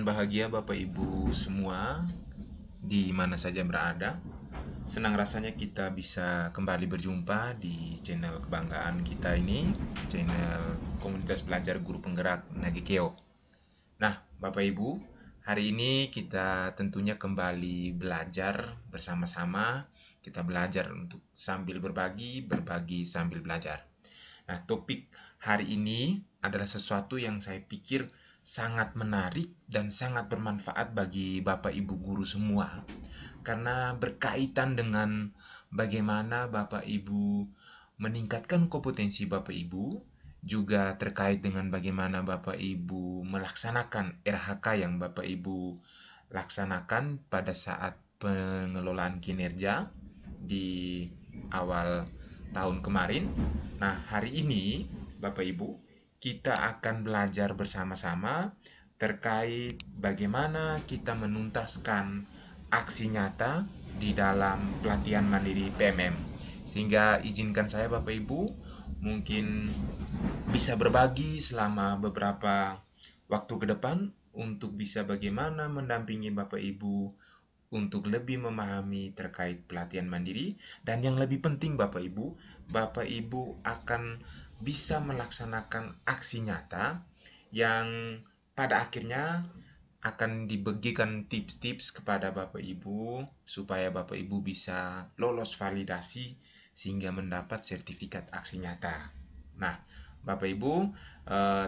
dan bahagia Bapak Ibu semua di mana saja berada. Senang rasanya kita bisa kembali berjumpa di channel kebanggaan kita ini, channel Komunitas Belajar Guru Penggerak Nagikeo. Nah, Bapak Ibu, hari ini kita tentunya kembali belajar bersama-sama. Kita belajar untuk sambil berbagi sambil belajar. Nah, topik hari ini adalah sesuatu yang saya pikir sangat menarik dan sangat bermanfaat bagi Bapak Ibu guru semua, karena berkaitan dengan bagaimana Bapak Ibu meningkatkan kompetensi Bapak Ibu, juga terkait dengan bagaimana Bapak Ibu melaksanakan RHK yang Bapak Ibu laksanakan pada saat pengelolaan kinerja di awal tahun kemarin. Nah, hari ini Bapak Ibu, kita akan belajar bersama-sama terkait bagaimana kita menuntaskan aksi nyata di dalam pelatihan mandiri PMM. Sehingga izinkan saya Bapak Ibu mungkin bisa berbagi selama beberapa waktu ke depan untuk bisa bagaimana mendampingi Bapak Ibu untuk lebih memahami terkait pelatihan mandiri, dan yang lebih penting Bapak Ibu akan bisa melaksanakan aksi nyata yang pada akhirnya akan dibagikan tips-tips kepada Bapak Ibu supaya Bapak Ibu bisa lolos validasi sehingga mendapat sertifikat aksi nyata. Nah, Bapak Ibu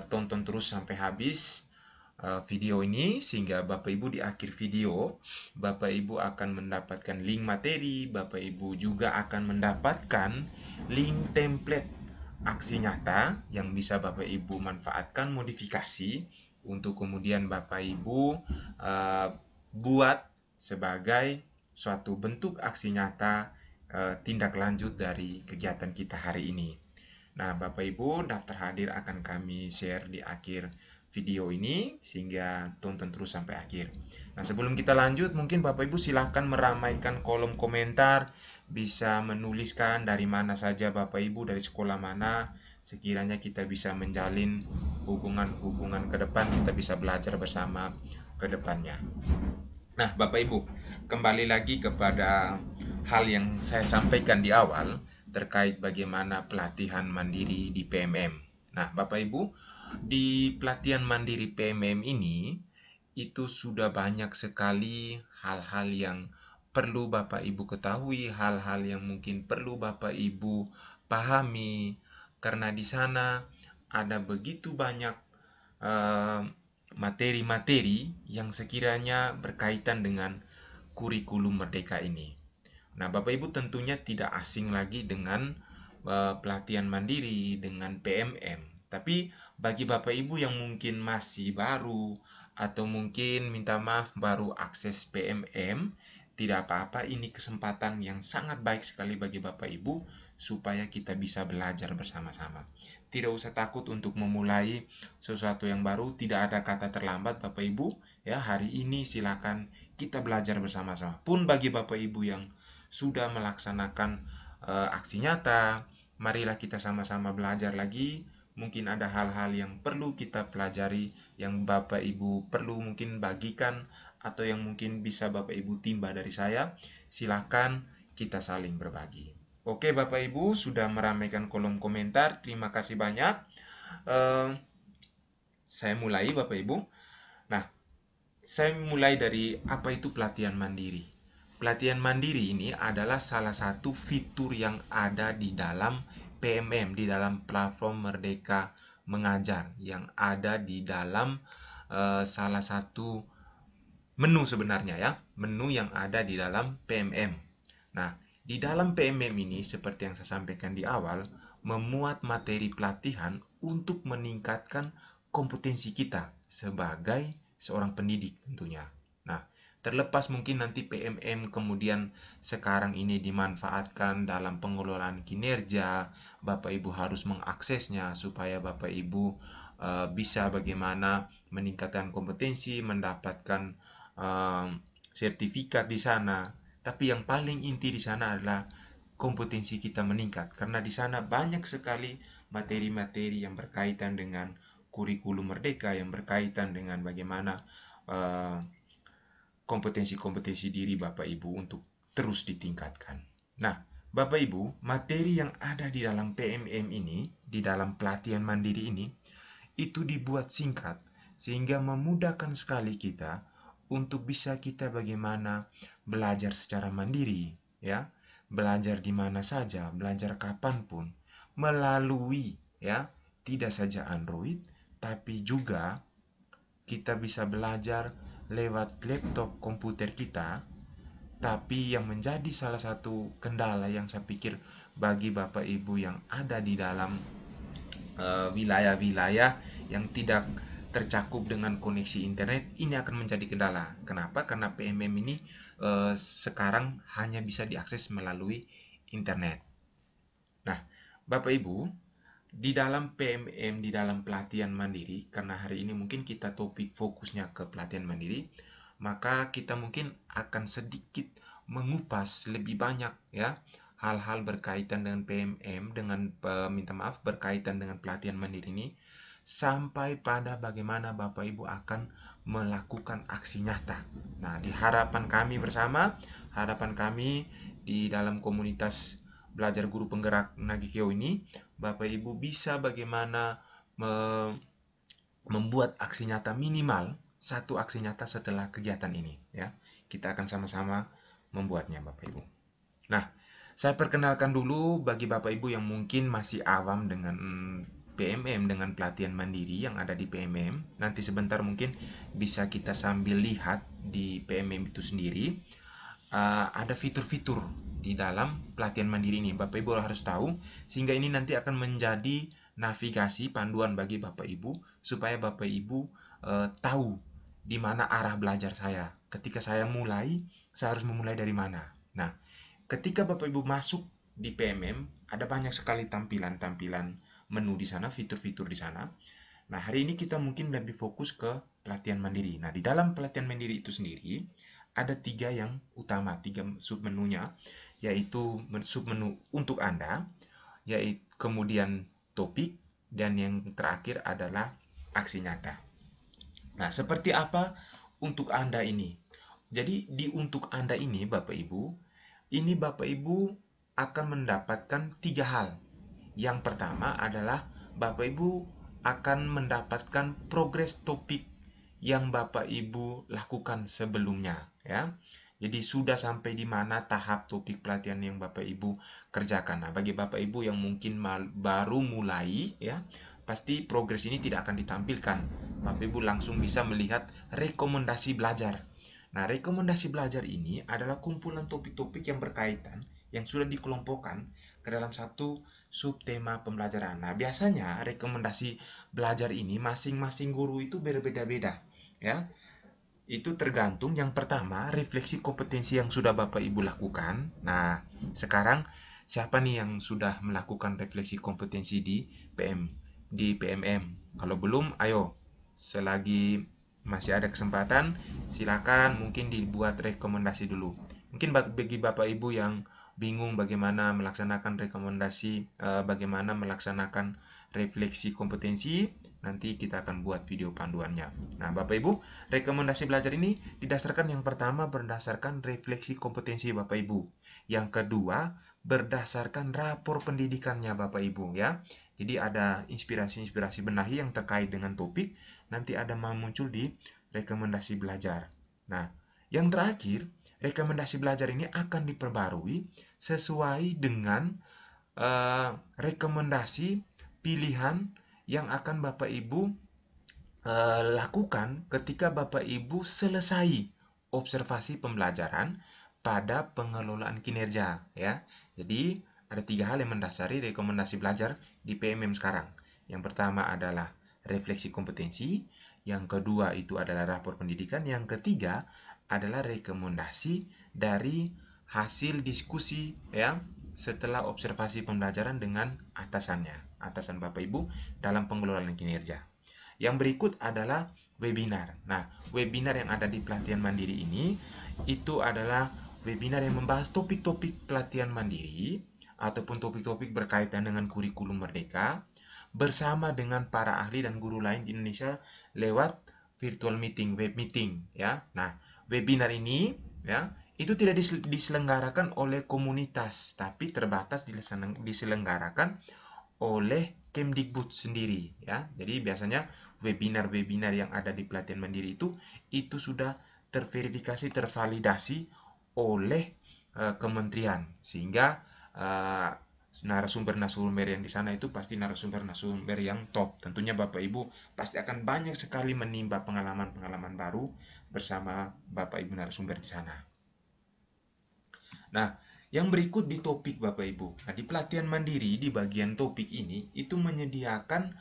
tonton terus sampai habis video ini, sehingga Bapak Ibu di akhir video Bapak Ibu akan mendapatkan link materi, Bapak Ibu juga akan mendapatkan link template aksi nyata yang bisa Bapak Ibu manfaatkan modifikasi untuk kemudian Bapak Ibu buat sebagai suatu bentuk aksi nyata tindak lanjut dari kegiatan kita hari ini. Nah, Bapak Ibu, daftar hadir akan kami share di akhir video ini, sehingga tonton terus sampai akhir. Nah, sebelum kita lanjut, mungkin Bapak Ibu silahkan meramaikan kolom komentar, bisa menuliskan dari mana saja Bapak Ibu, dari sekolah mana, sekiranya kita bisa menjalin hubungan-hubungan ke depan, kita bisa belajar bersama ke depannya. Nah, Bapak Ibu, kembali lagi kepada hal yang saya sampaikan di awal terkait bagaimana pelatihan mandiri di PMM. Nah, Bapak Ibu, di pelatihan mandiri PMM ini itu sudah banyak sekali hal-hal yang perlu Bapak Ibu ketahui, hal-hal yang mungkin perlu Bapak Ibu pahami, karena di sana ada begitu banyak materi-materi yang sekiranya berkaitan dengan kurikulum Merdeka ini. Nah, Bapak Ibu tentunya tidak asing lagi dengan pelatihan mandiri, dengan PMM. Tapi bagi Bapak Ibu yang mungkin masih baru atau mungkin minta maaf baru akses PMM, tidak apa-apa, ini kesempatan yang sangat baik sekali bagi Bapak Ibu supaya kita bisa belajar bersama-sama. Tidak usah takut untuk memulai sesuatu yang baru, tidak ada kata terlambat Bapak Ibu. Ya, hari ini silakan kita belajar bersama-sama. Pun bagi Bapak Ibu yang sudah melaksanakan aksi nyata, marilah kita sama-sama belajar lagi. Mungkin ada hal-hal yang perlu kita pelajari, yang Bapak Ibu perlu mungkin bagikan, atau yang mungkin bisa Bapak Ibu timba dari saya. Silakan kita saling berbagi. Oke Bapak Ibu, sudah meramaikan kolom komentar, terima kasih banyak. Saya mulai Bapak Ibu. Nah, saya mulai dari apa itu pelatihan mandiri. Pelatihan mandiri ini adalah salah satu fitur yang ada di dalam PMM, di dalam platform Merdeka Mengajar, yang ada di dalam salah satu menu sebenarnya ya, menu yang ada di dalam PMM. Nah, di dalam PMM ini seperti yang saya sampaikan di awal, memuat materi pelatihan untuk meningkatkan kompetensi kita sebagai seorang pendidik tentunya. Nah, terlepas mungkin nanti PMM kemudian sekarang ini dimanfaatkan dalam pengelolaan kinerja, Bapak Ibu harus mengaksesnya supaya Bapak Ibu bisa bagaimana meningkatkan kompetensi, mendapatkan sertifikat di sana. Tapi yang paling inti di sana adalah kompetensi kita meningkat, karena di sana banyak sekali materi-materi yang berkaitan dengan kurikulum Merdeka, yang berkaitan dengan bagaimana eh, kompetensi-kompetensi diri Bapak Ibu untuk terus ditingkatkan. Nah, Bapak Ibu, materi yang ada di dalam PMM ini, di dalam pelatihan mandiri ini, itu dibuat singkat sehingga memudahkan sekali kita untuk bisa kita bagaimana belajar secara mandiri, ya, belajar di mana saja, belajar kapanpun, melalui, ya, tidak saja Android, tapi juga kita bisa belajar lewat laptop komputer kita. Tapi yang menjadi salah satu kendala yang saya pikir bagi Bapak Ibu yang ada di dalam wilayah-wilayah yang tidak tercakup dengan koneksi internet, ini akan menjadi kendala. Kenapa? Karena PMM ini sekarang hanya bisa diakses melalui internet. Nah, Bapak Ibu, di dalam PMM, di dalam pelatihan mandiri, karena hari ini mungkin kita topik fokusnya ke pelatihan mandiri, maka kita mungkin akan sedikit mengupas lebih banyak, ya, hal-hal berkaitan dengan PMM, dengan minta maaf, berkaitan dengan pelatihan mandiri ini, sampai pada bagaimana Bapak Ibu akan melakukan aksi nyata. Nah, di harapan kami bersama, harapan kami di dalam komunitas belajar guru penggerak Nagikeo ini, Bapak Ibu bisa bagaimana membuat aksi nyata, minimal satu aksi nyata setelah kegiatan ini, ya. Kita akan sama-sama membuatnya, Bapak Ibu. Nah, saya perkenalkan dulu bagi Bapak Ibu yang mungkin masih awam dengan PMM, dengan pelatihan mandiri yang ada di PMM. Nanti sebentar mungkin bisa kita sambil lihat di PMM itu sendiri. Ada fitur-fitur di dalam pelatihan mandiri ini. Bapak Ibu harus tahu, sehingga ini nanti akan menjadi navigasi panduan bagi Bapak Ibu, supaya Bapak Ibu tahu di mana arah belajar saya. Ketika saya mulai, saya harus memulai dari mana. Nah, ketika Bapak Ibu masuk di PMM, ada banyak sekali tampilan-tampilan menu di sana, fitur-fitur di sana. Nah, hari ini kita mungkin lebih fokus ke pelatihan mandiri. Nah, di dalam pelatihan mandiri itu sendiri, ada 3 yang utama, 3 submenunya, yaitu submenu untuk Anda, yaitu kemudian topik, dan yang terakhir adalah aksi nyata. Nah, seperti apa untuk Anda ini? Jadi, di untuk Anda ini, Bapak Ibu, ini Bapak Ibu akan mendapatkan 3 hal. Yang pertama adalah Bapak Ibu akan mendapatkan progres topik yang Bapak Ibu lakukan sebelumnya, ya. Jadi sudah sampai di mana tahap topik pelatihan yang Bapak Ibu kerjakan. Nah, bagi Bapak Ibu yang mungkin baru mulai, ya, pasti progres ini tidak akan ditampilkan. Bapak Ibu langsung bisa melihat rekomendasi belajar. Nah, rekomendasi belajar ini adalah kumpulan topik-topik yang berkaitan yang sudah dikelompokkan ke dalam satu subtema pembelajaran. Nah, biasanya rekomendasi belajar ini masing-masing guru itu berbeda-beda, ya. Itu tergantung, yang pertama, refleksi kompetensi yang sudah Bapak Ibu lakukan. Nah, sekarang siapa nih yang sudah melakukan refleksi kompetensi di PMM? Kalau belum, ayo, selagi masih ada kesempatan, silakan mungkin dibuat rekomendasi dulu. Mungkin bagi Bapak Ibu yang bingung bagaimana melaksanakan rekomendasi, bagaimana melaksanakan refleksi kompetensi, nanti kita akan buat video panduannya. Nah, Bapak Ibu, rekomendasi belajar ini didasarkan, yang pertama berdasarkan refleksi kompetensi Bapak Ibu. Yang kedua, berdasarkan rapor pendidikannya Bapak Ibu, ya. Jadi ada inspirasi-inspirasi benahi yang terkait dengan topik, nanti ada muncul di rekomendasi belajar. Nah, yang terakhir, rekomendasi belajar ini akan diperbarui sesuai dengan rekomendasi pilihan yang akan Bapak Ibu lakukan ketika Bapak Ibu selesai observasi pembelajaran pada pengelolaan kinerja, ya. Jadi ada 3 hal yang mendasari rekomendasi belajar di PMM sekarang. Yang pertama adalah refleksi kompetensi, yang kedua itu adalah rapor pendidikan, yang ketiga adalah rekomendasi dari hasil diskusi, ya, setelah observasi pembelajaran dengan atasan Bapak Ibu dalam pengelolaan kinerja. Yang berikut adalah webinar. Nah, webinar yang ada di pelatihan mandiri ini itu adalah webinar yang membahas topik-topik pelatihan mandiri ataupun topik-topik berkaitan dengan kurikulum merdeka bersama dengan para ahli dan guru lain di Indonesia lewat virtual meeting, web meeting ya. Nah, webinar ini ya itu tidak diselenggarakan oleh komunitas, tapi terbatas diselenggarakan oleh Kemdikbud sendiri ya. Jadi biasanya webinar-webinar yang ada di pelatihan mandiri itu sudah terverifikasi, tervalidasi oleh kementerian, sehingga narasumber-narasumber yang di sana itu pasti narasumber-narasumber yang top. Tentunya Bapak Ibu pasti akan banyak sekali menimba pengalaman-pengalaman baru bersama Bapak Ibu narasumber di sana. Nah, yang berikut di topik Bapak Ibu. Nah, di pelatihan mandiri di bagian topik ini itu menyediakan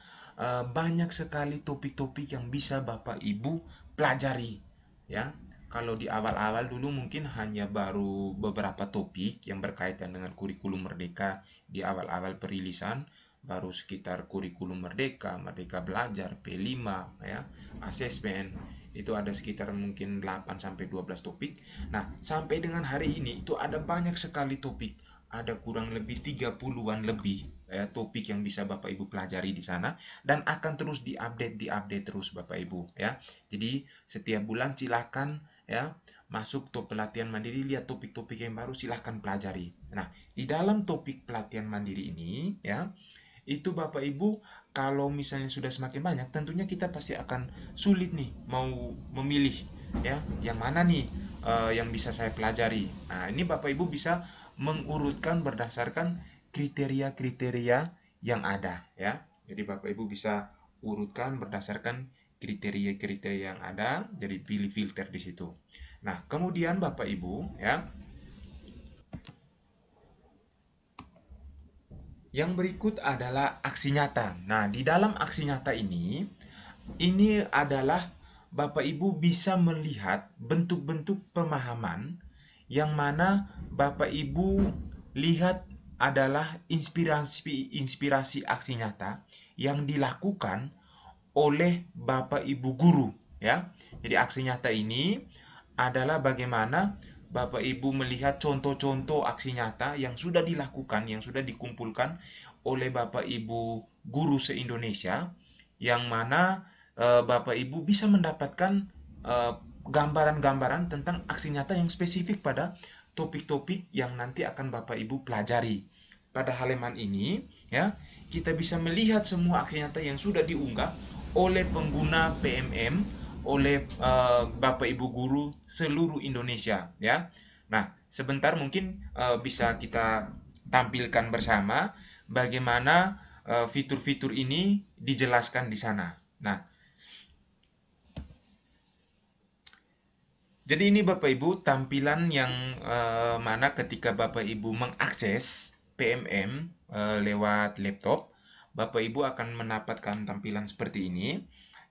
banyak sekali topik-topik yang bisa Bapak Ibu pelajari ya. Kalau di awal-awal dulu mungkin hanya baru beberapa topik yang berkaitan dengan kurikulum Merdeka di awal-awal perilisan, baru sekitar kurikulum Merdeka, Merdeka Belajar, P5 ya, asesmen. Itu ada sekitar mungkin 8 sampai 12 topik. Nah, sampai dengan hari ini itu ada banyak sekali topik. Ada kurang lebih 30-an lebih ya, topik yang bisa Bapak Ibu pelajari di sana dan akan terus diupdate terus Bapak Ibu ya. Jadi setiap bulan silakan ya masuk pelatihan mandiri, lihat topik-topik yang baru, silahkan pelajari. Nah, di dalam topik pelatihan mandiri ini ya, itu Bapak Ibu kalau misalnya sudah semakin banyak, tentunya kita pasti akan sulit nih mau memilih ya yang mana nih yang bisa saya pelajari. Nah, ini Bapak Ibu bisa mengurutkan berdasarkan kriteria-kriteria yang ada ya. Jadi Bapak Ibu bisa urutkan berdasarkan kriteria-kriteria yang ada, jadi pilih filter di situ. Nah, kemudian Bapak Ibu ya, yang berikut adalah aksi nyata. Nah, di dalam aksi nyata ini adalah Bapak Ibu bisa melihat bentuk-bentuk pemahaman yang mana Bapak Ibu lihat adalah inspirasi aksi nyata yang dilakukan oleh Bapak Ibu guru ya. Jadi aksi nyata ini adalah bagaimana Bapak Ibu melihat contoh-contoh aksi nyata yang sudah dilakukan, yang sudah dikumpulkan oleh Bapak Ibu guru se-Indonesia, yang mana Bapak Ibu bisa mendapatkan gambaran-gambaran tentang aksi nyata yang spesifik pada topik-topik yang nanti akan Bapak Ibu pelajari. Pada halaman ini, ya, kita bisa melihat semua aksi nyata yang sudah diunggah oleh pengguna PMM, oleh Bapak Ibu guru seluruh Indonesia ya. Nah, sebentar mungkin bisa kita tampilkan bersama bagaimana fitur-fitur ini dijelaskan di sana. Nah, jadi ini Bapak Ibu tampilan yang mana ketika Bapak Ibu mengakses PMM lewat laptop, Bapak Ibu akan mendapatkan tampilan seperti ini.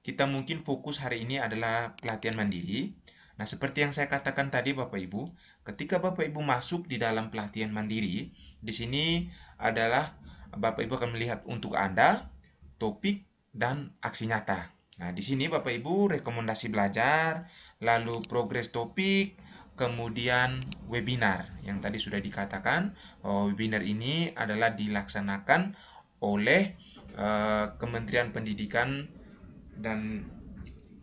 Kita mungkin fokus hari ini adalah pelatihan mandiri. Nah, seperti yang saya katakan tadi Bapak Ibu, ketika Bapak Ibu masuk di dalam pelatihan mandiri, di sini adalah Bapak Ibu akan melihat untuk Anda, topik, dan aksi nyata. Nah, di sini Bapak Ibu rekomendasi belajar, lalu progres topik, kemudian webinar. Yang tadi sudah dikatakan bahwa webinar ini adalah dilaksanakan oleh Kementerian Pendidikan dan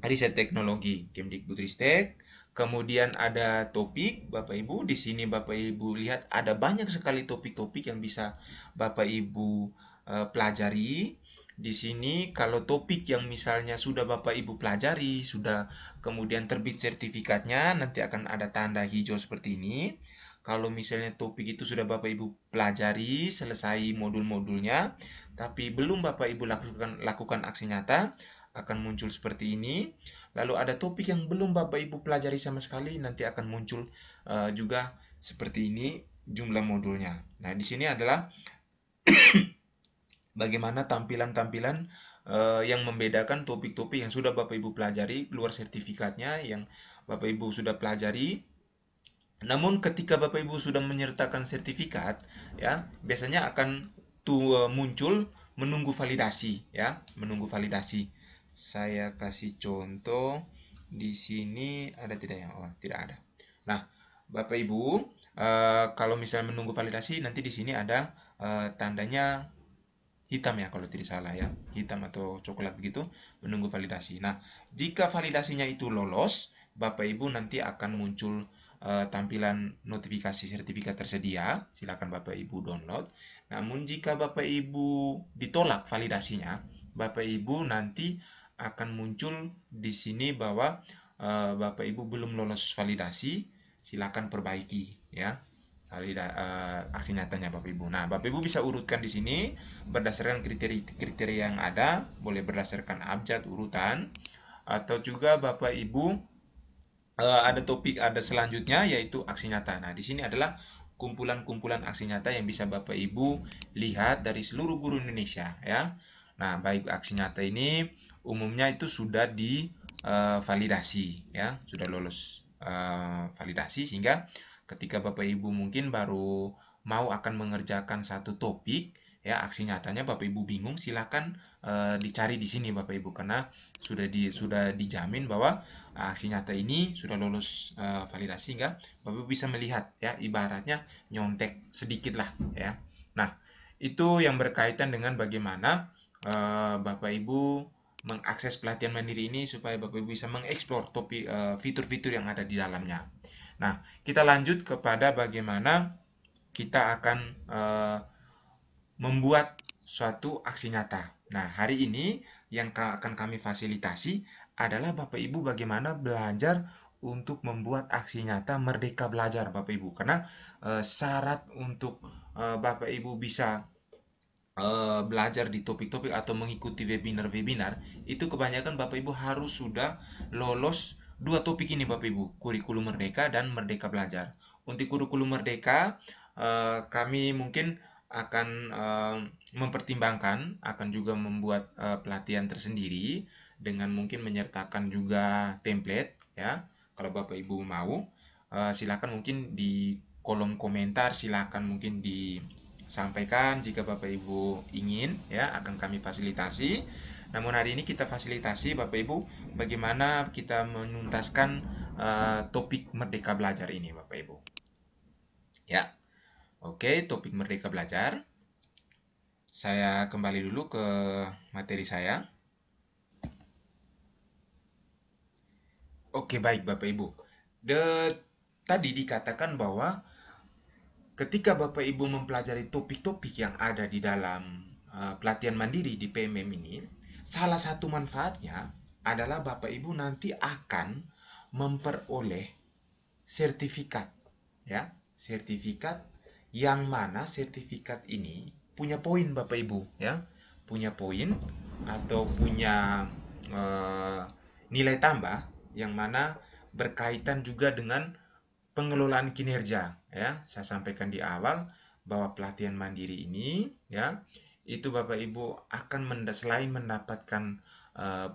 Riset Teknologi Kemdikbudristek. Kemudian ada topik Bapak Ibu. Di sini Bapak Ibu lihat ada banyak sekali topik-topik yang bisa Bapak Ibu pelajari. Di sini kalau topik yang misalnya sudah Bapak Ibu pelajari, sudah kemudian terbit sertifikatnya, nanti akan ada tanda hijau seperti ini. Kalau misalnya topik itu sudah Bapak Ibu pelajari, selesai modul-modulnya, tapi belum Bapak Ibu lakukan aksi nyata, akan muncul seperti ini. Lalu ada topik yang belum Bapak Ibu pelajari sama sekali, nanti akan muncul juga seperti ini jumlah modulnya. Nah, di sini adalah bagaimana tampilan-tampilan yang membedakan topik-topik yang sudah Bapak Ibu pelajari, keluar sertifikatnya yang Bapak Ibu sudah pelajari. Namun ketika Bapak Ibu sudah menyertakan sertifikat, ya, biasanya akan muncul menunggu validasi, ya, menunggu validasi. Saya kasih contoh di sini ada tidak ya? Oh, tidak ada. Nah, Bapak Ibu, kalau misalnya menunggu validasi, nanti di sini ada tandanya hitam ya kalau tidak salah ya, hitam atau coklat begitu, menunggu validasi. Nah, jika validasinya itu lolos, Bapak Ibu nanti akan muncul tampilan notifikasi sertifikat tersedia, silakan Bapak Ibu download. Namun jika Bapak Ibu ditolak validasinya, Bapak Ibu nanti akan muncul di sini bahwa Bapak Ibu belum lolos validasi, silakan perbaiki ya. Aksi nyatanya Bapak Ibu. Nah, Bapak Ibu bisa urutkan di sini berdasarkan kriteria yang ada, boleh berdasarkan abjad urutan, atau juga Bapak Ibu ada topik ada selanjutnya yaitu aksi nyata. Nah, di sini adalah kumpulan-kumpulan aksi nyata yang bisa Bapak Ibu lihat dari seluruh guru Indonesia ya. Nah, baik aksi nyata ini umumnya itu sudah validasi ya, sudah lolos validasi, sehingga ketika Bapak Ibu mungkin baru mau akan mengerjakan satu topik ya, aksi nyatanya Bapak Ibu bingung, silakan dicari di sini Bapak Ibu, karena sudah dijamin bahwa aksi nyata ini sudah lolos validasi, sehingga Bapak Ibu bisa melihat ya, ibaratnya nyontek sedikit lah ya. Nah, itu yang berkaitan dengan bagaimana Bapak Ibu mengakses pelatihan mandiri ini supaya Bapak Ibu bisa mengeksplor topik fitur-fitur yang ada di dalamnya. Nah, kita lanjut kepada bagaimana kita akan membuat suatu aksi nyata. Nah, hari ini yang akan kami fasilitasi adalah Bapak Ibu bagaimana belajar untuk membuat aksi nyata Merdeka Belajar Bapak Ibu. Karena syarat untuk Bapak Ibu bisa belajar di topik-topik atau mengikuti webinar-webinar itu kebanyakan Bapak Ibu harus sudah lolos dua topik ini Bapak Ibu, kurikulum Merdeka dan Merdeka Belajar. Untuk kurikulum Merdeka kami mungkin akan mempertimbangkan, akan juga membuat pelatihan tersendiri dengan mungkin menyertakan juga template ya. Kalau Bapak Ibu mau, silakan mungkin di kolom komentar, silakan mungkin disampaikan jika Bapak Ibu ingin ya, akan kami fasilitasi. Namun hari ini kita fasilitasi Bapak Ibu bagaimana kita menuntaskan topik Merdeka Belajar ini Bapak Ibu. Ya. Oke, topik Merdeka Belajar. Saya kembali dulu ke materi saya. Oke, baik Bapak Ibu. Tadi dikatakan bahwa ketika Bapak Ibu mempelajari topik-topik yang ada di dalam pelatihan mandiri di PMM ini, salah satu manfaatnya adalah Bapak Ibu nanti akan memperoleh sertifikat, ya, sertifikat yang mana sertifikat ini punya poin Bapak Ibu, ya, punya poin atau punya nilai tambah yang mana berkaitan juga dengan pengelolaan kinerja ya. Saya sampaikan di awal bahwa pelatihan mandiri ini ya, itu Bapak Ibu akan selain mendapatkan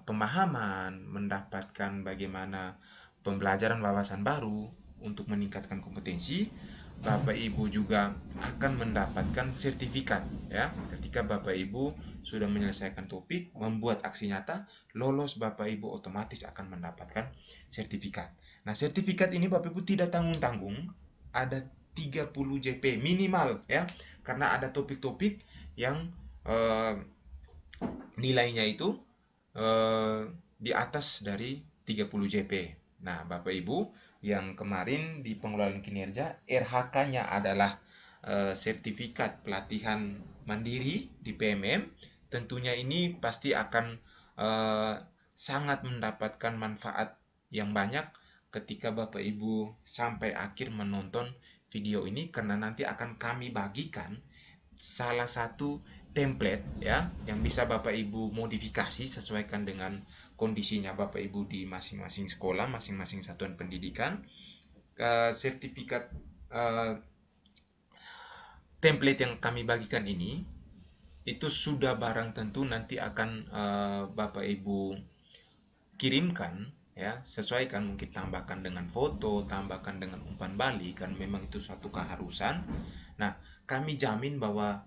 pemahaman, mendapatkan bagaimana pembelajaran wawasan baru untuk meningkatkan kompetensi, Bapak Ibu juga akan mendapatkan sertifikat ya. Ketika Bapak Ibu sudah menyelesaikan topik, membuat aksi nyata, lolos, Bapak Ibu otomatis akan mendapatkan sertifikat. Nah, sertifikat ini Bapak Ibu tidak tanggung-tanggung, ada 30 JP minimal ya. Karena ada topik-topik yang nilainya itu di atas dari 30 JP. Nah, Bapak Ibu yang kemarin di pengelolaan kinerja, RHK-nya adalah sertifikat pelatihan mandiri di PMM, tentunya ini pasti akan sangat mendapatkan manfaat yang banyak ketika Bapak Ibu sampai akhir menonton video ini, karena nanti akan kami bagikan salah satu template ya yang bisa Bapak Ibu modifikasi sesuaikan dengan kondisinya Bapak Ibu di masing-masing sekolah, masing-masing satuan pendidikan. Sertifikat template yang kami bagikan ini itu sudah barang tentu nanti akan Bapak Ibu kirimkan ya, sesuaikan, mungkin tambahkan dengan foto, tambahkan dengan umpan balik, kan memang itu suatu keharusan. Nah, kami jamin bahwa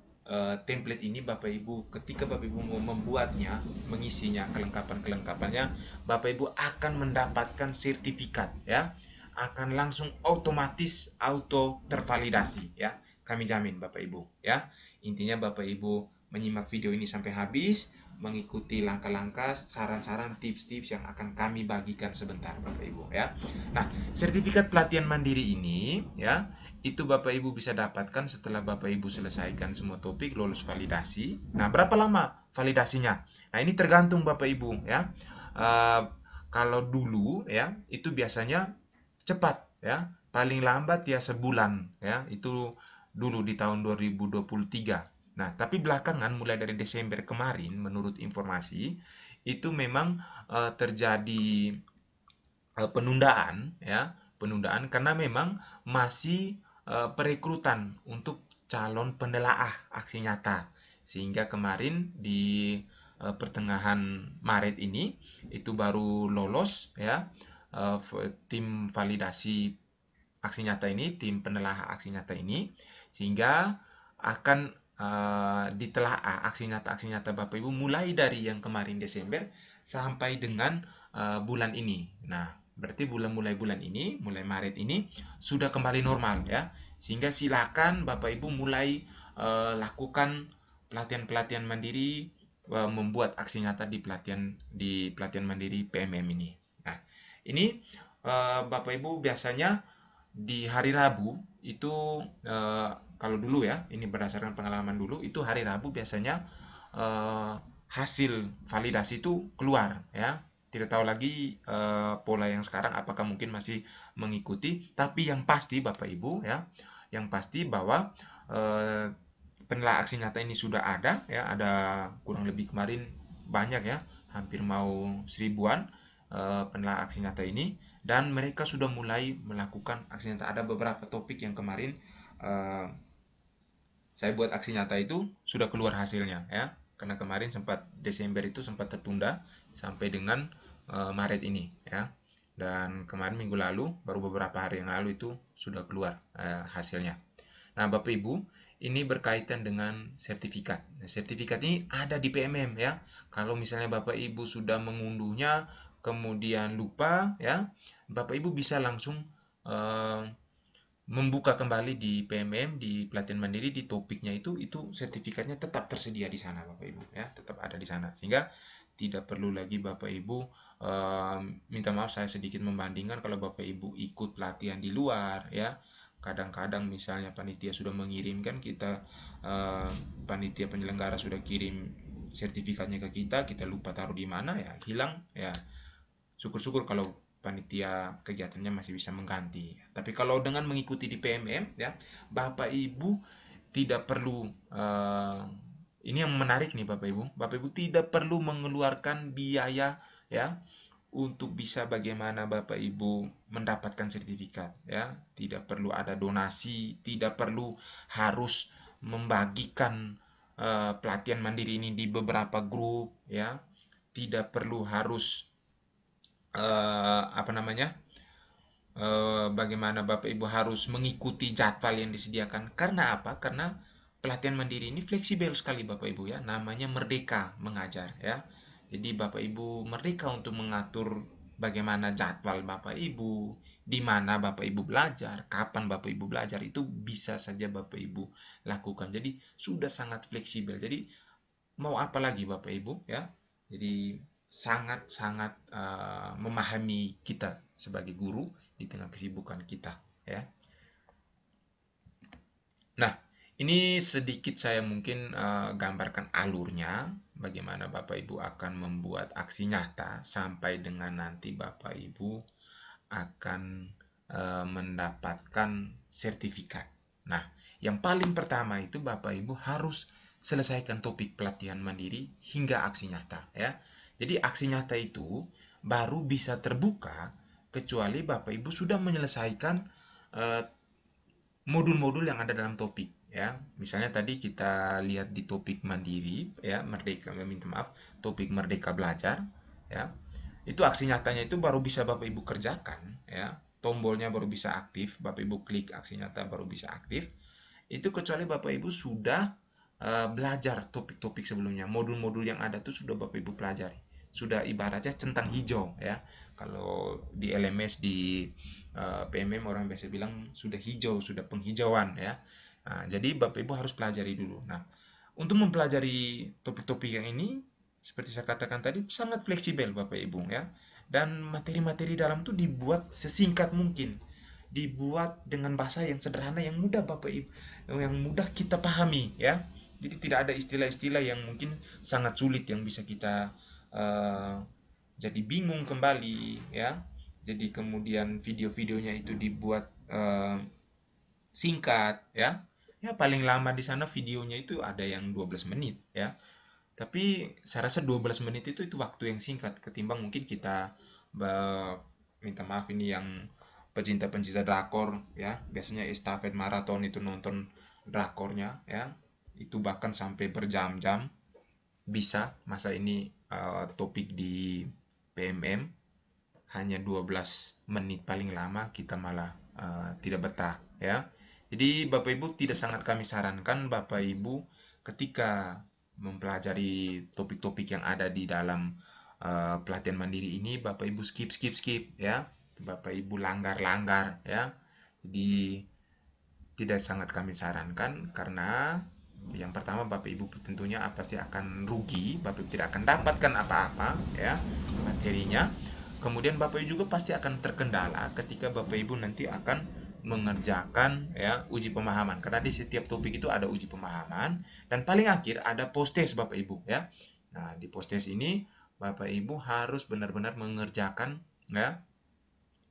template ini Bapak Ibu ketika Bapak Ibu mau membuatnya, mengisinya, kelengkapan-kelengkapannya, Bapak Ibu akan mendapatkan sertifikat ya, akan langsung otomatis auto tervalidasi ya. Kami jamin Bapak Ibu ya. Intinya Bapak Ibu menyimak video ini sampai habis, mengikuti langkah-langkah, saran-saran, tips-tips yang akan kami bagikan sebentar Bapak Ibu ya. Nah, sertifikat pelatihan mandiri ini ya, itu Bapak Ibu bisa dapatkan setelah Bapak Ibu selesaikan semua topik, lolos validasi. Nah, berapa lama validasinya? Nah, ini tergantung Bapak Ibu ya. Kalau dulu ya, itu biasanya cepat ya, paling lambat ya sebulan ya, itu dulu di tahun 2023. Nah, tapi belakangan mulai dari Desember kemarin menurut informasi itu memang terjadi penundaan ya, penundaan karena memang masih perekrutan untuk calon penelaah aksi nyata. Sehingga kemarin di pertengahan Maret ini itu baru lolos ya, tim validasi aksi nyata ini, tim penelaah aksi nyata ini, sehingga akan ditelaah aksi nyata Bapak Ibu mulai dari yang kemarin Desember sampai dengan bulan ini. Nah, berarti mulai bulan ini, mulai Maret ini sudah kembali normal ya. Sehingga silakan Bapak Ibu mulai lakukan pelatihan-pelatihan mandiri, membuat aksi nyata di pelatihan mandiri PMM ini. Nah, ini Bapak Ibu biasanya di hari Rabu itu kalau dulu ya, ini berdasarkan pengalaman dulu, itu hari Rabu biasanya hasil validasi itu keluar ya. Tidak tahu lagi pola yang sekarang apakah mungkin masih mengikuti, tapi yang pasti Bapak Ibu ya, yang pasti bahwa penelaah aksi nyata ini sudah ada ya, ada kurang lebih kemarin banyak ya, hampir mau 1000-an penelaah aksi nyata ini, dan mereka sudah mulai melakukan aksi nyata. Ada beberapa topik yang kemarin saya buat aksi nyata itu sudah keluar hasilnya ya, karena kemarin sempat Desember itu sempat tertunda sampai dengan Maret ini ya, dan kemarin minggu lalu baru beberapa hari yang lalu itu sudah keluar hasilnya. Nah Bapak Ibu, ini berkaitan dengan sertifikat. Nah, sertifikat ini ada di PMM ya. Kalau misalnya Bapak Ibu sudah mengunduhnya kemudian lupa ya, Bapak Ibu bisa langsung membuka kembali di PMM, di pelatihan mandiri, di topiknya itu sertifikatnya tetap tersedia di sana Bapak Ibu ya, tetap ada di sana, sehingga tidak perlu lagi Bapak Ibu minta maaf saya sedikit membandingkan kalau Bapak Ibu ikut pelatihan di luar ya, kadang-kadang misalnya panitia sudah mengirimkan kita, panitia penyelenggara sudah kirim sertifikatnya ke kita, kita lupa taruh di mana ya, hilang ya. Syukur-syukur kalau panitia kegiatannya masih bisa mengganti. Tapi kalau dengan mengikuti di PMM ya, Bapak Ibu tidak perlu ini yang menarik nih Bapak Ibu tidak perlu mengeluarkan biaya ya untuk bisa bagaimana Bapak Ibu mendapatkan sertifikat ya. Tidak perlu ada donasi, tidak perlu harus membagikan pelatihan mandiri ini di beberapa grup ya. Tidak perlu harus bagaimana Bapak Ibu harus mengikuti jadwal yang disediakan. Karena apa? Karena pelatihan mandiri ini fleksibel sekali Bapak Ibu ya. Namanya merdeka mengajar ya. Jadi Bapak Ibu merdeka untuk mengatur bagaimana jadwal Bapak Ibu, di mana Bapak Ibu belajar, kapan Bapak Ibu belajar, itu bisa saja Bapak Ibu lakukan. Jadi sudah sangat fleksibel. Jadi mau apa lagi Bapak Ibu ya. Jadi sangat-sangat memahami kita sebagai guru di tengah kesibukan kita ya. Nah, ini sedikit saya mungkin gambarkan alurnya bagaimana Bapak Ibu akan membuat aksi nyata sampai dengan nanti Bapak Ibu akan mendapatkan sertifikat. Nah, yang paling pertama itu Bapak Ibu harus selesaikan topik pelatihan mandiri hingga aksi nyata ya. Jadi aksi nyata itu baru bisa terbuka kecuali Bapak Ibu sudah menyelesaikan modul-modul yang ada dalam topik ya. Misalnya tadi kita lihat di topik mandiri ya, topik merdeka belajar ya. Itu aksi nyatanya itu baru bisa Bapak Ibu kerjakan ya. Tombolnya baru bisa aktif, Bapak Ibu klik aksi nyata baru bisa aktif. Itu kecuali Bapak Ibu sudah belajar topik-topik sebelumnya. Modul-modul yang ada tuh sudah Bapak Ibu pelajari. Sudah ibaratnya centang hijau ya. Kalau di LMS di PMM orang biasa bilang sudah hijau, sudah penghijauan ya. Nah, jadi Bapak Ibu harus pelajari dulu. Nah, Untuk mempelajari topik-topik yang ini, seperti saya katakan tadi, sangat fleksibel Bapak Ibu ya. Dan materi-materi dalam itu dibuat sesingkat mungkin. Dibuat dengan bahasa yang sederhana, yang mudah Bapak Ibu, yang mudah kita pahami ya. Jadi tidak ada istilah-istilah yang mungkin sangat sulit yang bisa kita jadi bingung kembali ya. Jadi kemudian video-videonya itu dibuat singkat ya. Ya paling lama di sana videonya itu ada yang 12 menit ya. Tapi saya rasa 12 menit itu waktu yang singkat ketimbang mungkin kita minta maaf ini yang pecinta-pecinta drakor ya. Biasanya estafet maraton itu nonton drakornya ya. Itu bahkan sampai berjam-jam bisa. Masa ini topik di PMM hanya 12 menit paling lama kita malah tidak betah ya. Jadi Bapak Ibu tidak sangat kami sarankan Bapak Ibu ketika mempelajari topik-topik yang ada di dalam pelatihan mandiri ini Bapak Ibu skip ya. Bapak Ibu langgar ya. Jadi tidak sangat kami sarankan karena yang pertama Bapak Ibu tentunya pasti akan rugi, Bapak Ibu tidak akan dapatkan apa-apa ya materinya. Kemudian Bapak Ibu juga pasti akan terkendala ketika Bapak Ibu nanti akan mengerjakan ya uji pemahaman, karena di setiap topik itu ada uji pemahaman dan paling akhir ada post-test Bapak Ibu ya. Nah, di post-test ini Bapak Ibu harus benar-benar mengerjakan ya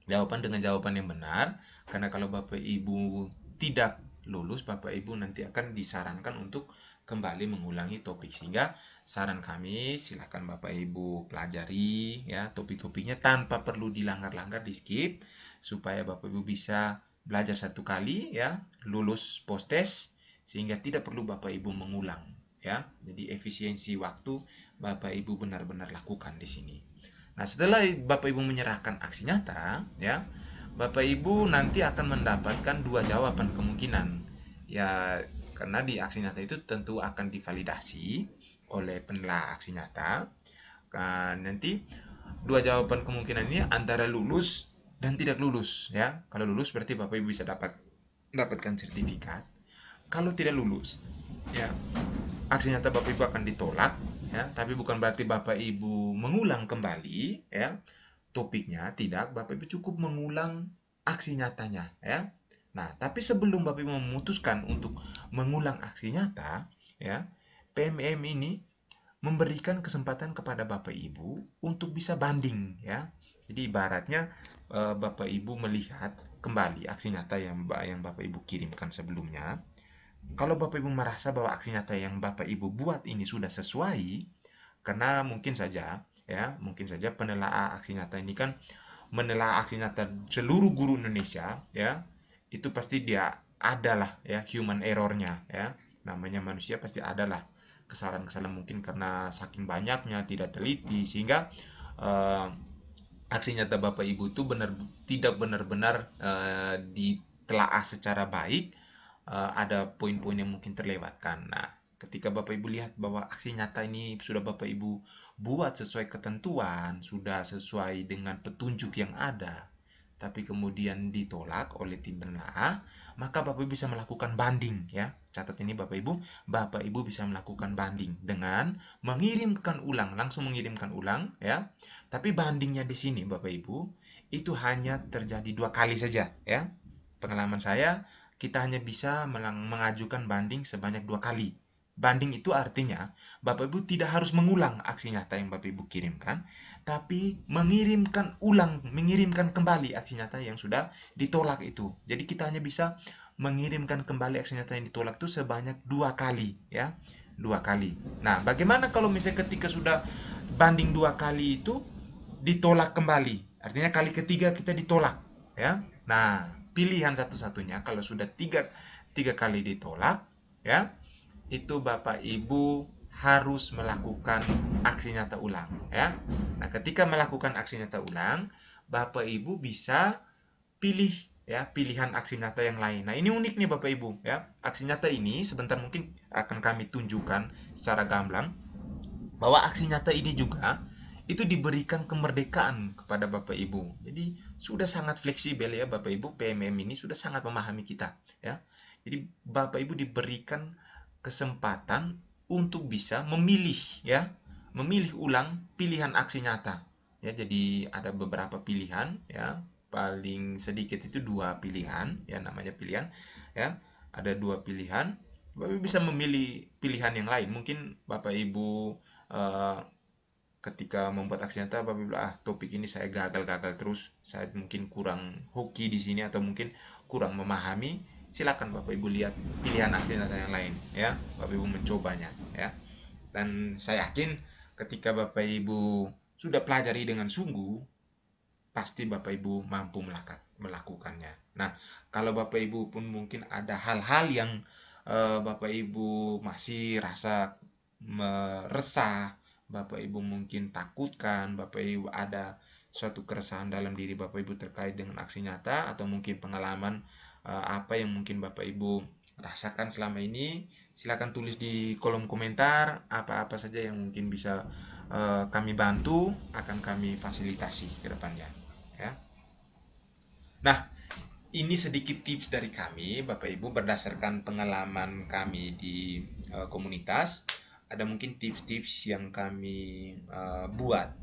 jawaban dengan jawaban yang benar, karena kalau Bapak Ibu tidak lulus, Bapak Ibu nanti akan disarankan untuk kembali mengulangi topik. Sehingga saran kami silakan Bapak Ibu pelajari ya topik-topiknya tanpa perlu dilanggar-langgar, di skip, supaya Bapak Ibu bisa belajar satu kali ya, lulus post test sehingga tidak perlu Bapak Ibu mengulang ya. Jadi efisiensi waktu Bapak Ibu benar-benar lakukan di sini. Nah, setelah Bapak Ibu menyerahkan aksi nyata ya, Bapak Ibu nanti akan mendapatkan dua jawaban kemungkinan. Ya, karena di aksi nyata itu tentu akan divalidasi oleh penilai aksi nyata. Nanti dua jawaban kemungkinan ini antara lulus dan tidak lulus ya. Kalau lulus berarti Bapak Ibu bisa dapatkan sertifikat. Kalau tidak lulus ya, aksi nyata Bapak Ibu akan ditolak ya, tapi bukan berarti Bapak Ibu mengulang kembali ya topiknya, tidak. Bapak Ibu cukup mengulang aksi nyatanya ya. Nah, tapi sebelum Bapak Ibu memutuskan untuk mengulang aksi nyata ya, PMM ini memberikan kesempatan kepada Bapak Ibu untuk bisa banding ya. Jadi ibaratnya Bapak Ibu melihat kembali aksi nyata yang Bapak Ibu kirimkan sebelumnya. Kalau Bapak Ibu merasa bahwa aksi nyata yang Bapak Ibu buat ini sudah sesuai, karena mungkin saja penelaah aksi nyata ini kan menelaah aksi nyata seluruh guru Indonesia ya, itu pasti dia adalah ya human errornya ya, namanya manusia pasti adalah kesalahan-kesalahan mungkin karena saking banyaknya tidak teliti, sehingga aksi nyata Bapak Ibu itu tidak benar-benar ditelaah secara baik, ada poin-poin yang mungkin terlewatkan. Nah, ketika Bapak Ibu lihat bahwa aksi nyata ini sudah Bapak Ibu buat sesuai ketentuan, sudah sesuai dengan petunjuk yang ada, tapi kemudian ditolak oleh tim penelaah, maka Bapak Ibu bisa melakukan banding ya. Catat ini Bapak Ibu bisa melakukan banding dengan langsung mengirimkan ulang ya. Tapi bandingnya di sini Bapak Ibu itu hanya terjadi 2 kali saja ya. Pengalaman saya, kita hanya bisa mengajukan banding sebanyak 2 kali. Banding itu artinya Bapak Ibu tidak harus mengulang aksi nyata yang Bapak Ibu kirimkan, tapi mengirimkan kembali aksi nyata yang sudah ditolak itu. Jadi kita hanya bisa mengirimkan kembali aksi nyata yang ditolak itu sebanyak 2 kali ya. 2 kali. Nah, bagaimana kalau misalnya ketika sudah banding 2 kali itu ditolak kembali? Artinya kali ketiga kita ditolak ya. Nah, pilihan satu-satunya kalau sudah tiga kali ditolak ya, itu Bapak Ibu harus melakukan aksi nyata ulang ya. Nah, ketika melakukan aksi nyata ulang, Bapak Ibu bisa pilih ya pilihan aksi nyata yang lain. Nah, ini unik nih Bapak Ibu ya. Aksi nyata ini sebentar mungkin akan kami tunjukkan secara gamblang bahwa aksi nyata ini juga itu diberikan kemerdekaan kepada Bapak Ibu. Jadi sudah sangat fleksibel ya Bapak Ibu, PMM ini sudah sangat memahami kita ya. Jadi Bapak Ibu diberikan kesempatan untuk bisa memilih, ya, memilih ulang pilihan aksi nyata. Ya, jadi ada beberapa pilihan, ya, paling sedikit itu 2 pilihan, ya, namanya pilihan, ya. Ada 2 pilihan. Bapak Ibu bisa memilih pilihan yang lain. Mungkin Bapak Ibu eh, ketika membuat aksi nyata, Bapak Ibu bilang, topik ini saya gagal terus, saya mungkin kurang hoki di sini atau mungkin kurang memahami. Silakan Bapak Ibu lihat pilihan aksi nyata yang lain, ya. Bapak Ibu mencobanya, ya. Dan saya yakin ketika Bapak Ibu sudah pelajari dengan sungguh, pasti Bapak Ibu mampu melakukannya. Nah, kalau Bapak Ibu pun mungkin ada hal-hal yang Bapak Ibu masih rasa meresah, Bapak Ibu mungkin takutkan, Bapak Ibu ada suatu keresahan dalam diri Bapak Ibu terkait dengan aksi nyata atau mungkin pengalaman apa yang mungkin Bapak Ibu rasakan selama ini, silakan tulis di kolom komentar apa-apa saja yang mungkin bisa kami bantu, akan kami fasilitasi ke depannya, ya. Nah, ini sedikit tips dari kami, Bapak Ibu, berdasarkan pengalaman kami di komunitas. Ada mungkin tips-tips yang kami buat,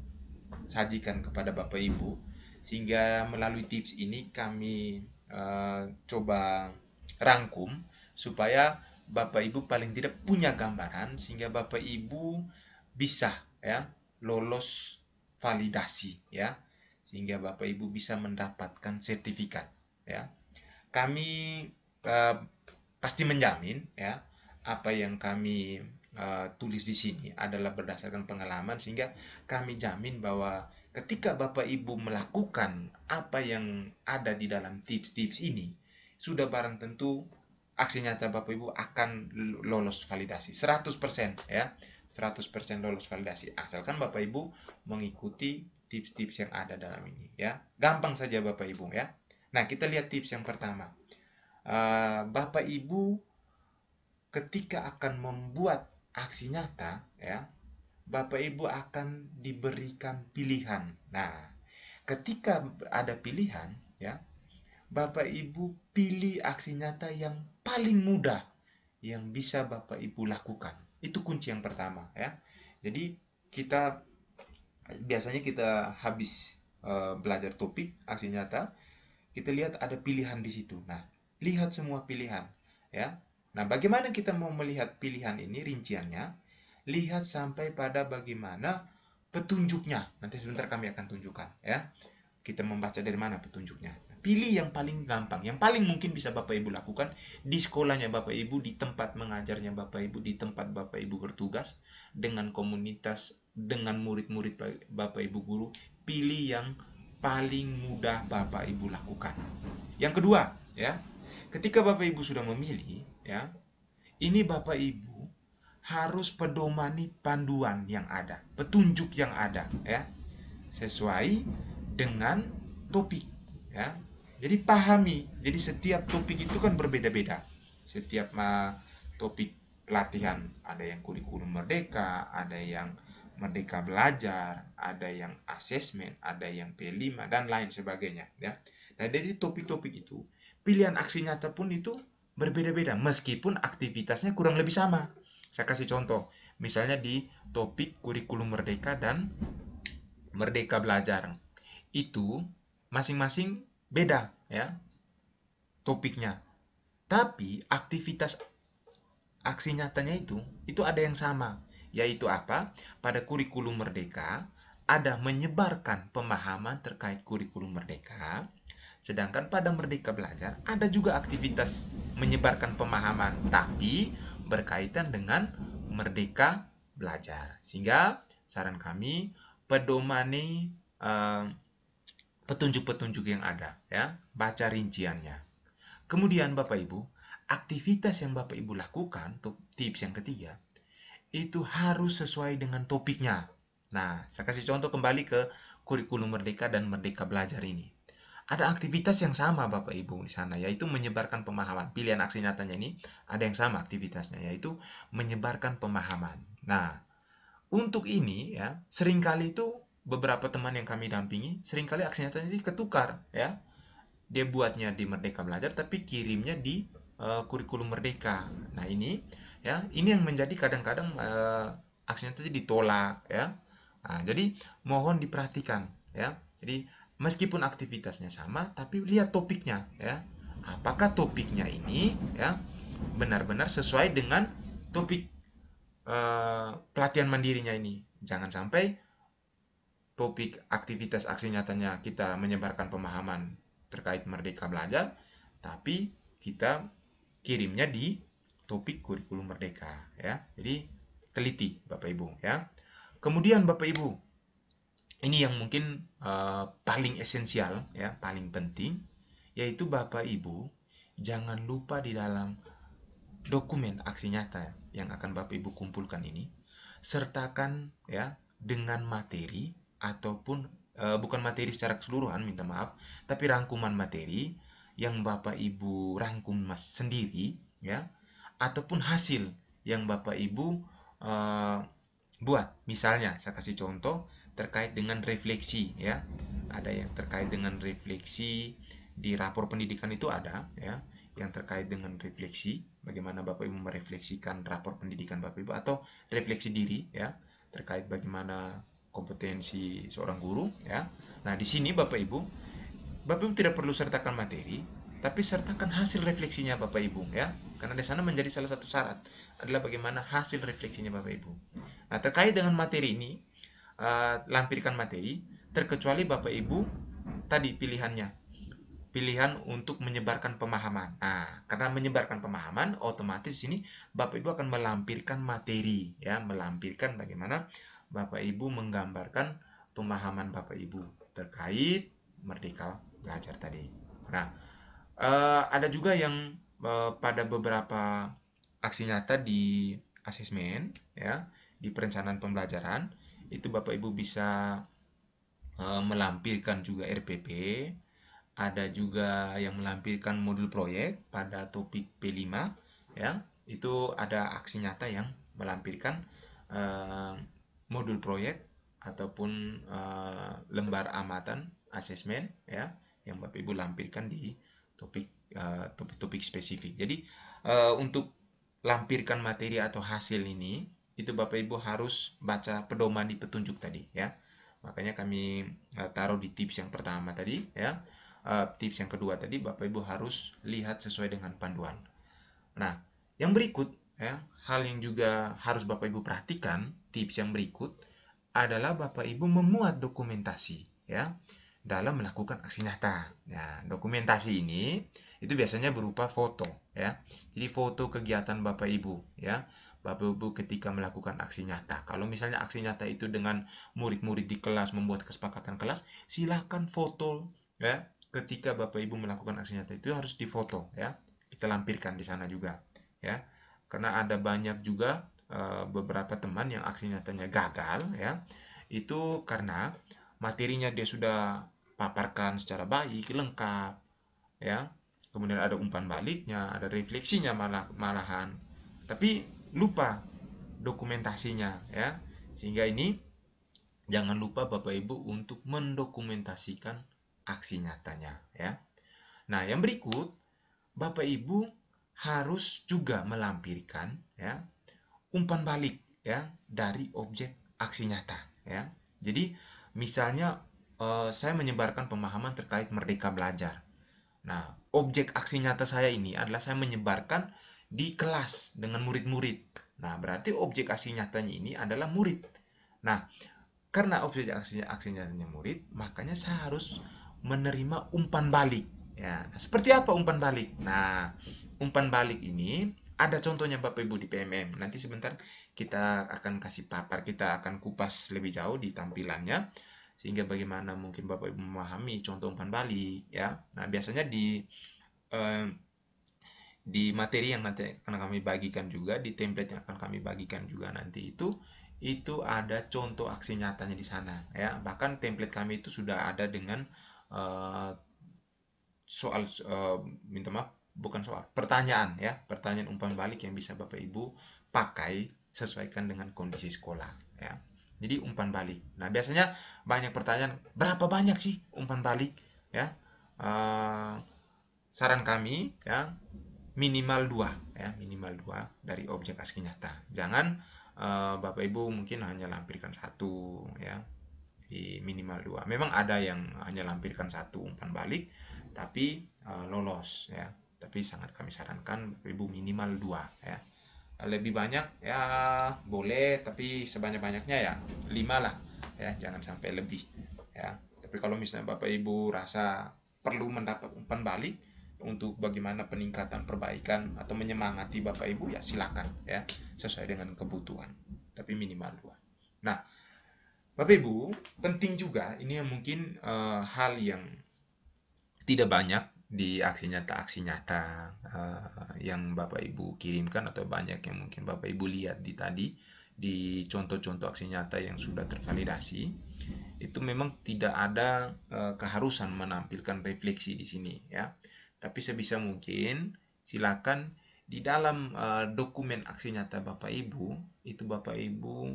sajikan kepada Bapak Ibu, sehingga melalui tips ini kami coba rangkum supaya Bapak Ibu paling tidak punya gambaran, sehingga Bapak Ibu bisa, ya, lolos validasi, ya, sehingga Bapak Ibu bisa mendapatkan sertifikat, ya. Kami eh, pasti menjamin, ya, apa yang kami tulis di sini adalah berdasarkan pengalaman, sehingga kami jamin bahwa ketika Bapak Ibu melakukan apa yang ada di dalam tips-tips ini, sudah barang tentu aksi nyata Bapak Ibu akan lolos validasi 100%, ya. 100% lolos validasi asalkan Bapak Ibu mengikuti tips-tips yang ada dalam ini, ya. Gampang saja Bapak Ibu, ya. Nah, kita lihat tips yang pertama. Bapak Ibu ketika akan membuat aksi nyata, ya, Bapak Ibu akan diberikan pilihan. Nah, ketika ada pilihan, ya, Bapak Ibu pilih aksi nyata yang paling mudah yang bisa Bapak Ibu lakukan. Itu kunci yang pertama, ya. Jadi biasanya kita habis belajar topik aksi nyata, kita lihat ada pilihan di situ. Nah, lihat semua pilihan, ya. Nah, bagaimana kita mau melihat pilihan ini rinciannya? Lihat sampai pada bagaimana petunjuknya. Nanti sebentar kami akan tunjukkan, ya. Kita membaca dari mana petunjuknya. Pilih yang paling gampang, yang paling mungkin bisa Bapak Ibu lakukan di sekolahnya Bapak Ibu, di tempat mengajarnya Bapak Ibu, di tempat Bapak Ibu bertugas, dengan komunitas, dengan murid-murid Bapak Ibu guru. Pilih yang paling mudah Bapak Ibu lakukan. Yang kedua, ya, ketika Bapak Ibu sudah memilih, ya, ini Bapak Ibu harus pedomani panduan yang ada, petunjuk yang ada, ya, sesuai dengan topik, ya. Jadi pahami. Jadi setiap topik itu kan berbeda-beda. Setiap topik pelatihan, ada yang kurikulum merdeka, ada yang merdeka belajar, ada yang asesmen, ada yang P5 dan lain sebagainya, ya. Nah, dari topik-topik itu, pilihan aksi nyata pun itu berbeda-beda meskipun aktivitasnya kurang lebih sama. Saya kasih contoh, misalnya di topik kurikulum merdeka dan merdeka belajar. Itu masing-masing beda, ya, topiknya. Tapi aktivitas aksi nyatanya itu ada yang sama, yaitu apa? Pada kurikulum merdeka ada menyebarkan pemahaman terkait kurikulum merdeka, sedangkan pada merdeka belajar ada juga aktivitas menyebarkan pemahaman tapi berkaitan dengan merdeka belajar. Sehingga saran kami pedomani petunjuk-petunjuk yang ada, ya, baca rinciannya. Kemudian Bapak Ibu, aktivitas yang Bapak Ibu lakukan, tips yang ketiga, itu harus sesuai dengan topiknya. Nah, saya kasih contoh kembali ke kurikulum merdeka dan merdeka belajar ini. Ada aktivitas yang sama Bapak Ibu di sana, yaitu menyebarkan pemahaman. Pilihan aksi nyatanya ini ada yang sama aktivitasnya, yaitu menyebarkan pemahaman. Nah, untuk ini, ya, seringkali itu beberapa teman yang kami dampingi, seringkali aksi nyatanya ini ketukar, ya. Dia buatnya di Merdeka Belajar tapi kirimnya di kurikulum Merdeka. Nah, ini ya. Ini yang menjadi kadang-kadang aksi nyata ditolak, ya. Nah, jadi mohon diperhatikan, ya. Jadi meskipun aktivitasnya sama, tapi lihat topiknya, ya. Apakah topiknya ini, ya, benar-benar sesuai dengan topik pelatihan mandirinya ini. Jangan sampai topik aktivitas aksi nyatanya kita menyebarkan pemahaman terkait Merdeka Belajar, tapi kita kirimnya di topik kurikulum Merdeka, ya. Jadi teliti Bapak Ibu, ya. Kemudian Bapak Ibu, ini yang mungkin paling esensial, ya, paling penting, yaitu Bapak Ibu jangan lupa di dalam dokumen aksi nyata yang akan Bapak Ibu kumpulkan ini, sertakan, ya, dengan materi ataupun bukan materi secara keseluruhan, minta maaf, tapi rangkuman materi yang Bapak Ibu rangkum sendiri, ya, ataupun hasil yang Bapak Ibu buat. Misalnya, saya kasih contoh terkait dengan refleksi, ya. Ada yang terkait dengan refleksi di rapor pendidikan itu ada, ya, yang terkait dengan refleksi, bagaimana Bapak Ibu merefleksikan rapor pendidikan Bapak Ibu, atau refleksi diri, ya, terkait bagaimana kompetensi seorang guru, ya. Nah, di sini Bapak Ibu tidak perlu sertakan materi, tapi sertakan hasil refleksinya Bapak Ibu, ya. Karena di sana menjadi salah satu syarat adalah bagaimana hasil refleksinya Bapak Ibu. Nah, terkait dengan materi ini, lampirkan materi, terkecuali Bapak Ibu tadi pilihan untuk menyebarkan pemahaman. Nah, karena menyebarkan pemahaman, otomatis ini Bapak Ibu akan melampirkan materi, ya, melampirkan bagaimana Bapak Ibu menggambarkan pemahaman Bapak Ibu terkait Merdeka Belajar tadi. Nah, ada juga yang pada beberapa aksi nyata di asesmen, ya, di perencanaan pembelajaran, itu Bapak Ibu bisa melampirkan juga RPP. Ada juga yang melampirkan modul proyek pada topik P5, ya. Itu ada aksi nyata yang melampirkan modul proyek ataupun lembar amatan asesmen, ya, yang Bapak Ibu lampirkan di topik spesifik. Jadi untuk lampirkan materi atau hasil ini, itu Bapak Ibu harus baca pedoman di petunjuk tadi, ya. Makanya kami taruh di tips yang pertama tadi, ya. Tips yang kedua tadi Bapak Ibu harus lihat sesuai dengan panduan. Nah, yang berikut, ya, hal yang juga harus Bapak Ibu perhatikan, tips yang berikut adalah Bapak Ibu memuat dokumentasi, ya, dalam melakukan aksi nyata. Nah, dokumentasi ini itu biasanya berupa foto, ya. Jadi foto kegiatan Bapak Ibu, ya. Bapak Ibu ketika melakukan aksi nyata. Kalau misalnya aksi nyata itu dengan murid-murid di kelas membuat kesepakatan kelas, silahkan foto, ya. Ketika Bapak Ibu melakukan aksi nyata itu harus difoto, ya. Kita lampirkan di sana juga, ya. Karena ada banyak juga beberapa teman yang aksi nyatanya gagal, ya. Itu karena materinya dia sudah paparkan secara baik, lengkap, ya. Kemudian ada umpan baliknya, ada refleksinya malahan. Tapi lupa dokumentasinya, ya. Sehingga ini jangan lupa Bapak Ibu untuk mendokumentasikan aksi nyatanya, ya. Nah, yang berikut Bapak Ibu harus juga melampirkan, ya, umpan balik, ya, dari objek aksi nyata, ya. Jadi misalnya saya menyebarkan pemahaman terkait Merdeka Belajar. Nah, objek aksi nyata saya ini adalah saya menyebarkan di kelas dengan murid-murid. Nah, berarti objek aksi nyatanya ini adalah murid. Nah, karena objek aksi nyatanya murid, makanya saya harus menerima umpan balik. Ya, seperti apa umpan balik? Nah, umpan balik ini ada contohnya Bapak Ibu di PMM. Nanti sebentar kita akan kasih papar, kita akan kupas lebih jauh di tampilannya, sehingga bagaimana mungkin Bapak Ibu memahami contoh umpan balik, ya. Nah, biasanya di materi yang nanti akan kami bagikan juga, di template yang akan kami bagikan juga nanti itu ada contoh aksi nyatanya di sana, ya. Bahkan template kami itu sudah ada dengan soal minta maaf, bukan soal, pertanyaan, ya, pertanyaan umpan balik yang bisa Bapak Ibu pakai sesuaikan dengan kondisi sekolah, ya. Jadi umpan balik. Nah, biasanya banyak pertanyaan, berapa banyak sih umpan balik, ya. Saran kami, ya, minimal 2 ya, minimal 2 dari objek aksi nyata. Jangan Bapak Ibu mungkin hanya lampirkan 1 ya. Jadi minimal 2. Memang ada yang hanya lampirkan 1 umpan balik tapi lolos ya. Tapi sangat kami sarankan Bapak Ibu minimal 2 ya. Lebih banyak ya boleh, tapi sebanyak-banyaknya ya 5 lah ya, jangan sampai lebih ya. Tapi kalau misalnya Bapak Ibu rasa perlu mendapat umpan balik untuk bagaimana peningkatan perbaikan atau menyemangati Bapak Ibu, ya silakan ya, sesuai dengan kebutuhan, tapi minimal 2. Nah, Bapak Ibu, penting juga ini yang mungkin hal yang tidak banyak di aksi nyata yang Bapak Ibu kirimkan, atau banyak yang mungkin Bapak Ibu lihat di contoh-contoh aksi nyata yang sudah tervalidasi. Itu memang tidak ada keharusan menampilkan refleksi di sini ya. Tapi sebisa mungkin silakan di dalam dokumen aksi nyata Bapak Ibu, itu Bapak Ibu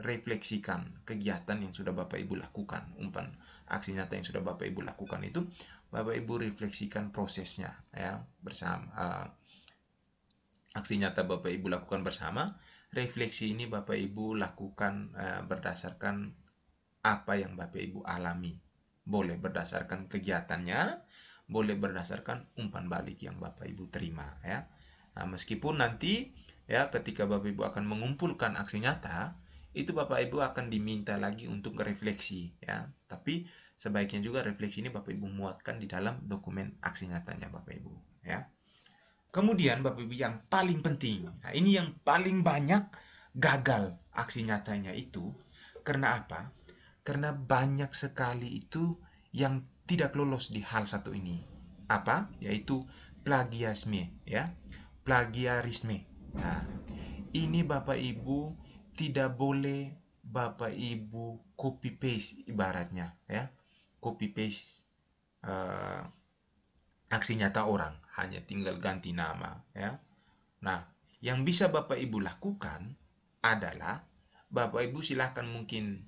refleksikan kegiatan yang sudah Bapak Ibu lakukan, umpan aksi nyata yang sudah Bapak Ibu lakukan itu Bapak Ibu refleksikan prosesnya ya bersama. Aksi nyata Bapak Ibu lakukan bersama, refleksi ini Bapak Ibu lakukan berdasarkan apa yang Bapak Ibu alami. Boleh berdasarkan kegiatannya, boleh berdasarkan umpan balik yang Bapak Ibu terima ya. Nah, meskipun nanti ya ketika Bapak Ibu akan mengumpulkan aksi nyata, itu Bapak Ibu akan diminta lagi untuk refleksi ya. Tapi sebaiknya juga refleksi ini Bapak Ibu muatkan di dalam dokumen aksi nyatanya Bapak Ibu ya. Kemudian Bapak Ibu yang paling penting, nah ini yang paling banyak gagal aksi nyatanya itu karena apa? Karena banyak sekali itu yang tidak lolos di hal satu ini. Apa? Yaitu plagiarisme ya. Plagiarisme. Nah, ini Bapak Ibu tidak boleh Bapak Ibu copy paste ibaratnya ya. Copy paste aksi nyata orang, hanya tinggal ganti nama ya. Nah, yang bisa Bapak Ibu lakukan adalah Bapak Ibu silahkan mungkin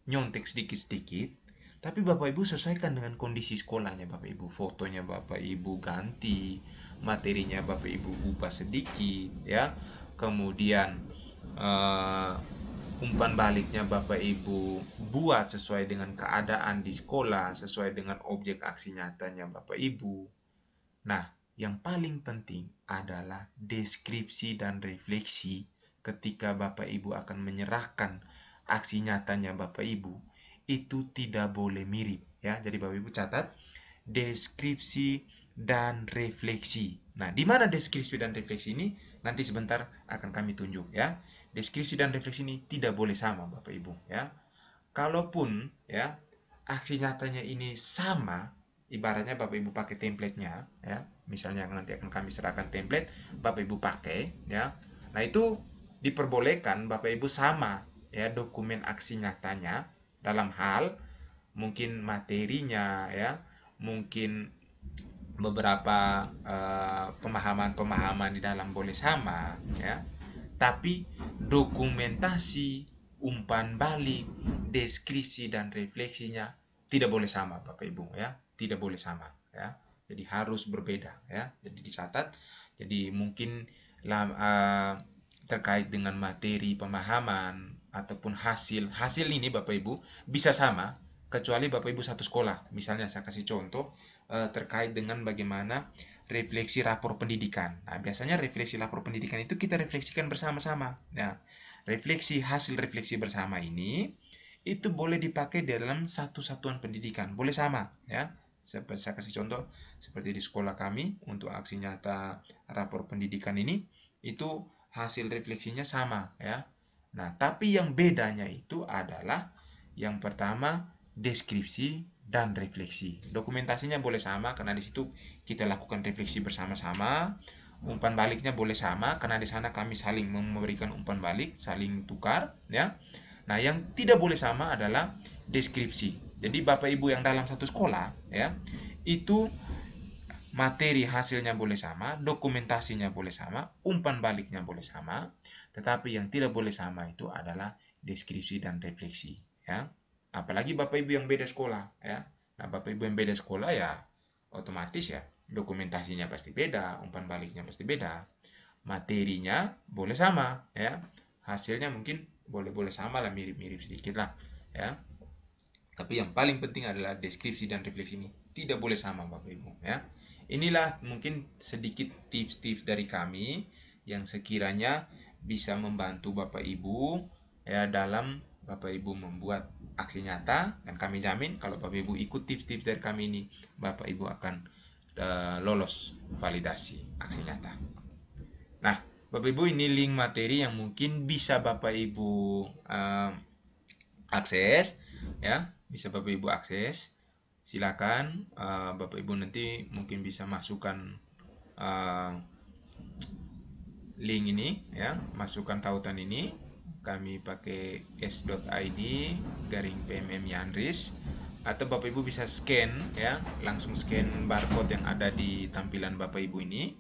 nyontek sedikit-sedikit, tapi Bapak Ibu sesuaikan dengan kondisi sekolahnya Bapak Ibu. Fotonya Bapak Ibu ganti, materinya Bapak Ibu ubah sedikit ya. Kemudian umpan baliknya Bapak Ibu buat sesuai dengan keadaan di sekolah, sesuai dengan objek aksi nyatanya Bapak Ibu. Nah, yang paling penting adalah deskripsi dan refleksi ketika Bapak Ibu akan menyerahkan aksi nyatanya Bapak Ibu, itu tidak boleh mirip ya. Jadi Bapak Ibu catat deskripsi dan refleksi. Nah, di mana deskripsi dan refleksi ini nanti sebentar akan kami tunjuk ya. Deskripsi dan refleksi ini tidak boleh sama Bapak Ibu ya. Kalaupun ya aksi nyatanya ini sama, ibaratnya Bapak Ibu pakai template-nya ya. Misalnya nanti akan kami serahkan template, Bapak Ibu pakai ya. Nah, itu diperbolehkan Bapak Ibu sama ya dokumen aksi nyatanya dalam hal mungkin materinya ya, mungkin beberapa pemahaman-pemahaman di dalam boleh sama ya. Tapi dokumentasi, umpan balik, deskripsi dan refleksinya tidak boleh sama Bapak Ibu ya, tidak boleh sama ya. Jadi harus berbeda ya. Jadi dicatat. Jadi mungkin terkait dengan materi pemahaman ataupun hasil ini Bapak Ibu bisa sama kecuali Bapak Ibu satu sekolah. Misalnya saya kasih contoh terkait dengan bagaimana refleksi rapor pendidikan. Nah, biasanya refleksi rapor pendidikan itu kita refleksikan bersama-sama. Nah, hasil refleksi bersama ini itu boleh dipakai dalam satu satuan pendidikan, boleh sama ya. Saya kasih contoh seperti di sekolah kami untuk aksi nyata rapor pendidikan ini, itu hasil refleksinya sama ya. Nah, tapi yang bedanya itu adalah yang pertama deskripsi dan refleksi. Dokumentasinya boleh sama karena di situ kita lakukan refleksi bersama-sama. Umpan baliknya boleh sama karena di sana kami saling memberikan umpan balik, saling tukar ya. Nah, yang tidak boleh sama adalah deskripsi. Jadi Bapak Ibu yang dalam satu sekolah ya, itu materi hasilnya boleh sama, dokumentasinya boleh sama, umpan baliknya boleh sama, tetapi yang tidak boleh sama itu adalah deskripsi dan refleksi ya. Apalagi Bapak Ibu yang beda sekolah ya. Nah, Bapak Ibu yang beda sekolah ya otomatis ya dokumentasinya pasti beda, umpan baliknya pasti beda, materinya boleh sama, ya, hasilnya mungkin boleh sama lah, mirip-mirip sedikit lah, ya. Tapi yang paling penting adalah deskripsi dan refleksi ini tidak boleh sama, Bapak Ibu, ya. Inilah mungkin sedikit tips-tips dari kami yang sekiranya bisa membantu Bapak Ibu, ya, dalam Bapak Ibu membuat aksi nyata, dan kami jamin kalau Bapak Ibu ikut tips-tips dari kami ini, Bapak Ibu akan lolos validasi aksi nyata. Nah, Bapak Ibu, ini link materi yang mungkin bisa Bapak Ibu akses, ya, bisa Bapak Ibu akses. Silakan Bapak Ibu nanti mungkin bisa masukkan link ini, ya, masukkan tautan ini. Kami pakai s.id/PMM Yandris, atau Bapak Ibu bisa scan, ya, langsung scan barcode yang ada di tampilan Bapak Ibu ini.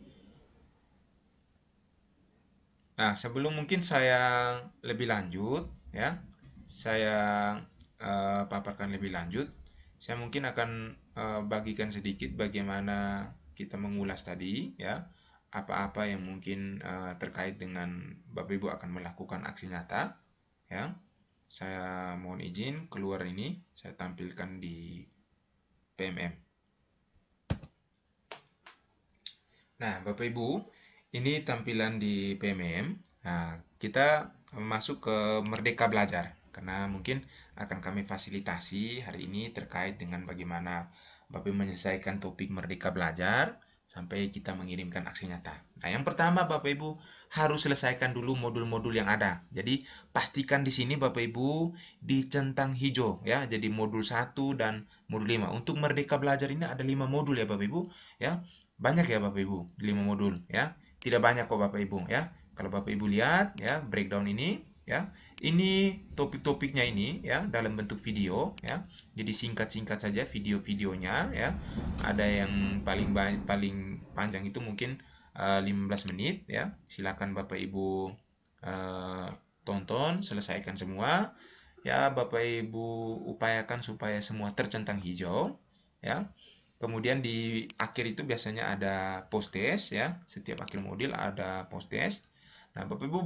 Nah, sebelum mungkin saya lebih lanjut, ya, saya paparkan lebih lanjut, saya mungkin akan bagikan sedikit bagaimana kita mengulas tadi, ya, apa-apa yang mungkin terkait dengan Bapak Ibu akan melakukan aksi nyata, ya. Saya mohon izin keluar ini, saya tampilkan di PMM. Nah, Bapak Ibu, ini tampilan di PMM. Nah, kita masuk ke Merdeka Belajar, karena mungkin akan kami fasilitasi hari ini terkait dengan bagaimana Bapak Ibu menyelesaikan topik Merdeka Belajar sampai kita mengirimkan aksi nyata. Nah, yang pertama Bapak Ibu harus selesaikan dulu modul-modul yang ada. Jadi, pastikan di sini Bapak Ibu dicentang hijau, ya. Jadi modul 1 dan modul 5. Untuk Merdeka Belajar ini ada 5 modul, ya Bapak Ibu, ya. Banyak ya Bapak Ibu, 5 modul, ya. Tidak banyak kok Bapak Ibu, ya. Kalau Bapak Ibu lihat, ya, breakdown ini, ya. Ini topik-topiknya ini, ya, dalam bentuk video, ya. Jadi singkat-singkat saja video-videonya, ya. Ada yang paling panjang itu mungkin 15 menit, ya. Silakan Bapak Ibu tonton, selesaikan semua. Ya, Bapak Ibu upayakan supaya semua tercentang hijau, ya. Kemudian di akhir itu biasanya ada post test, ya. Setiap akhir modul ada post test. Nah, Bapak Ibu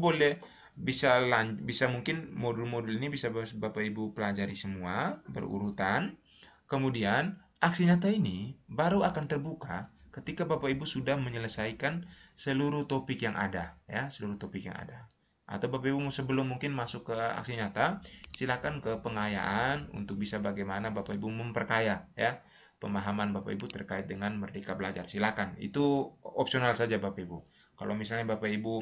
bisa mungkin modul-modul ini bisa Bapak Ibu pelajari semua berurutan. Kemudian aksi nyata ini baru akan terbuka ketika Bapak Ibu sudah menyelesaikan seluruh topik yang ada, ya, seluruh topik yang ada. Atau Bapak Ibu sebelum mungkin masuk ke aksi nyata, silakan ke pengayaan untuk bisa bagaimana Bapak Ibu memperkaya, ya, pemahaman Bapak Ibu terkait dengan Merdeka Belajar. Silakan, itu opsional saja Bapak Ibu. Kalau misalnya Bapak Ibu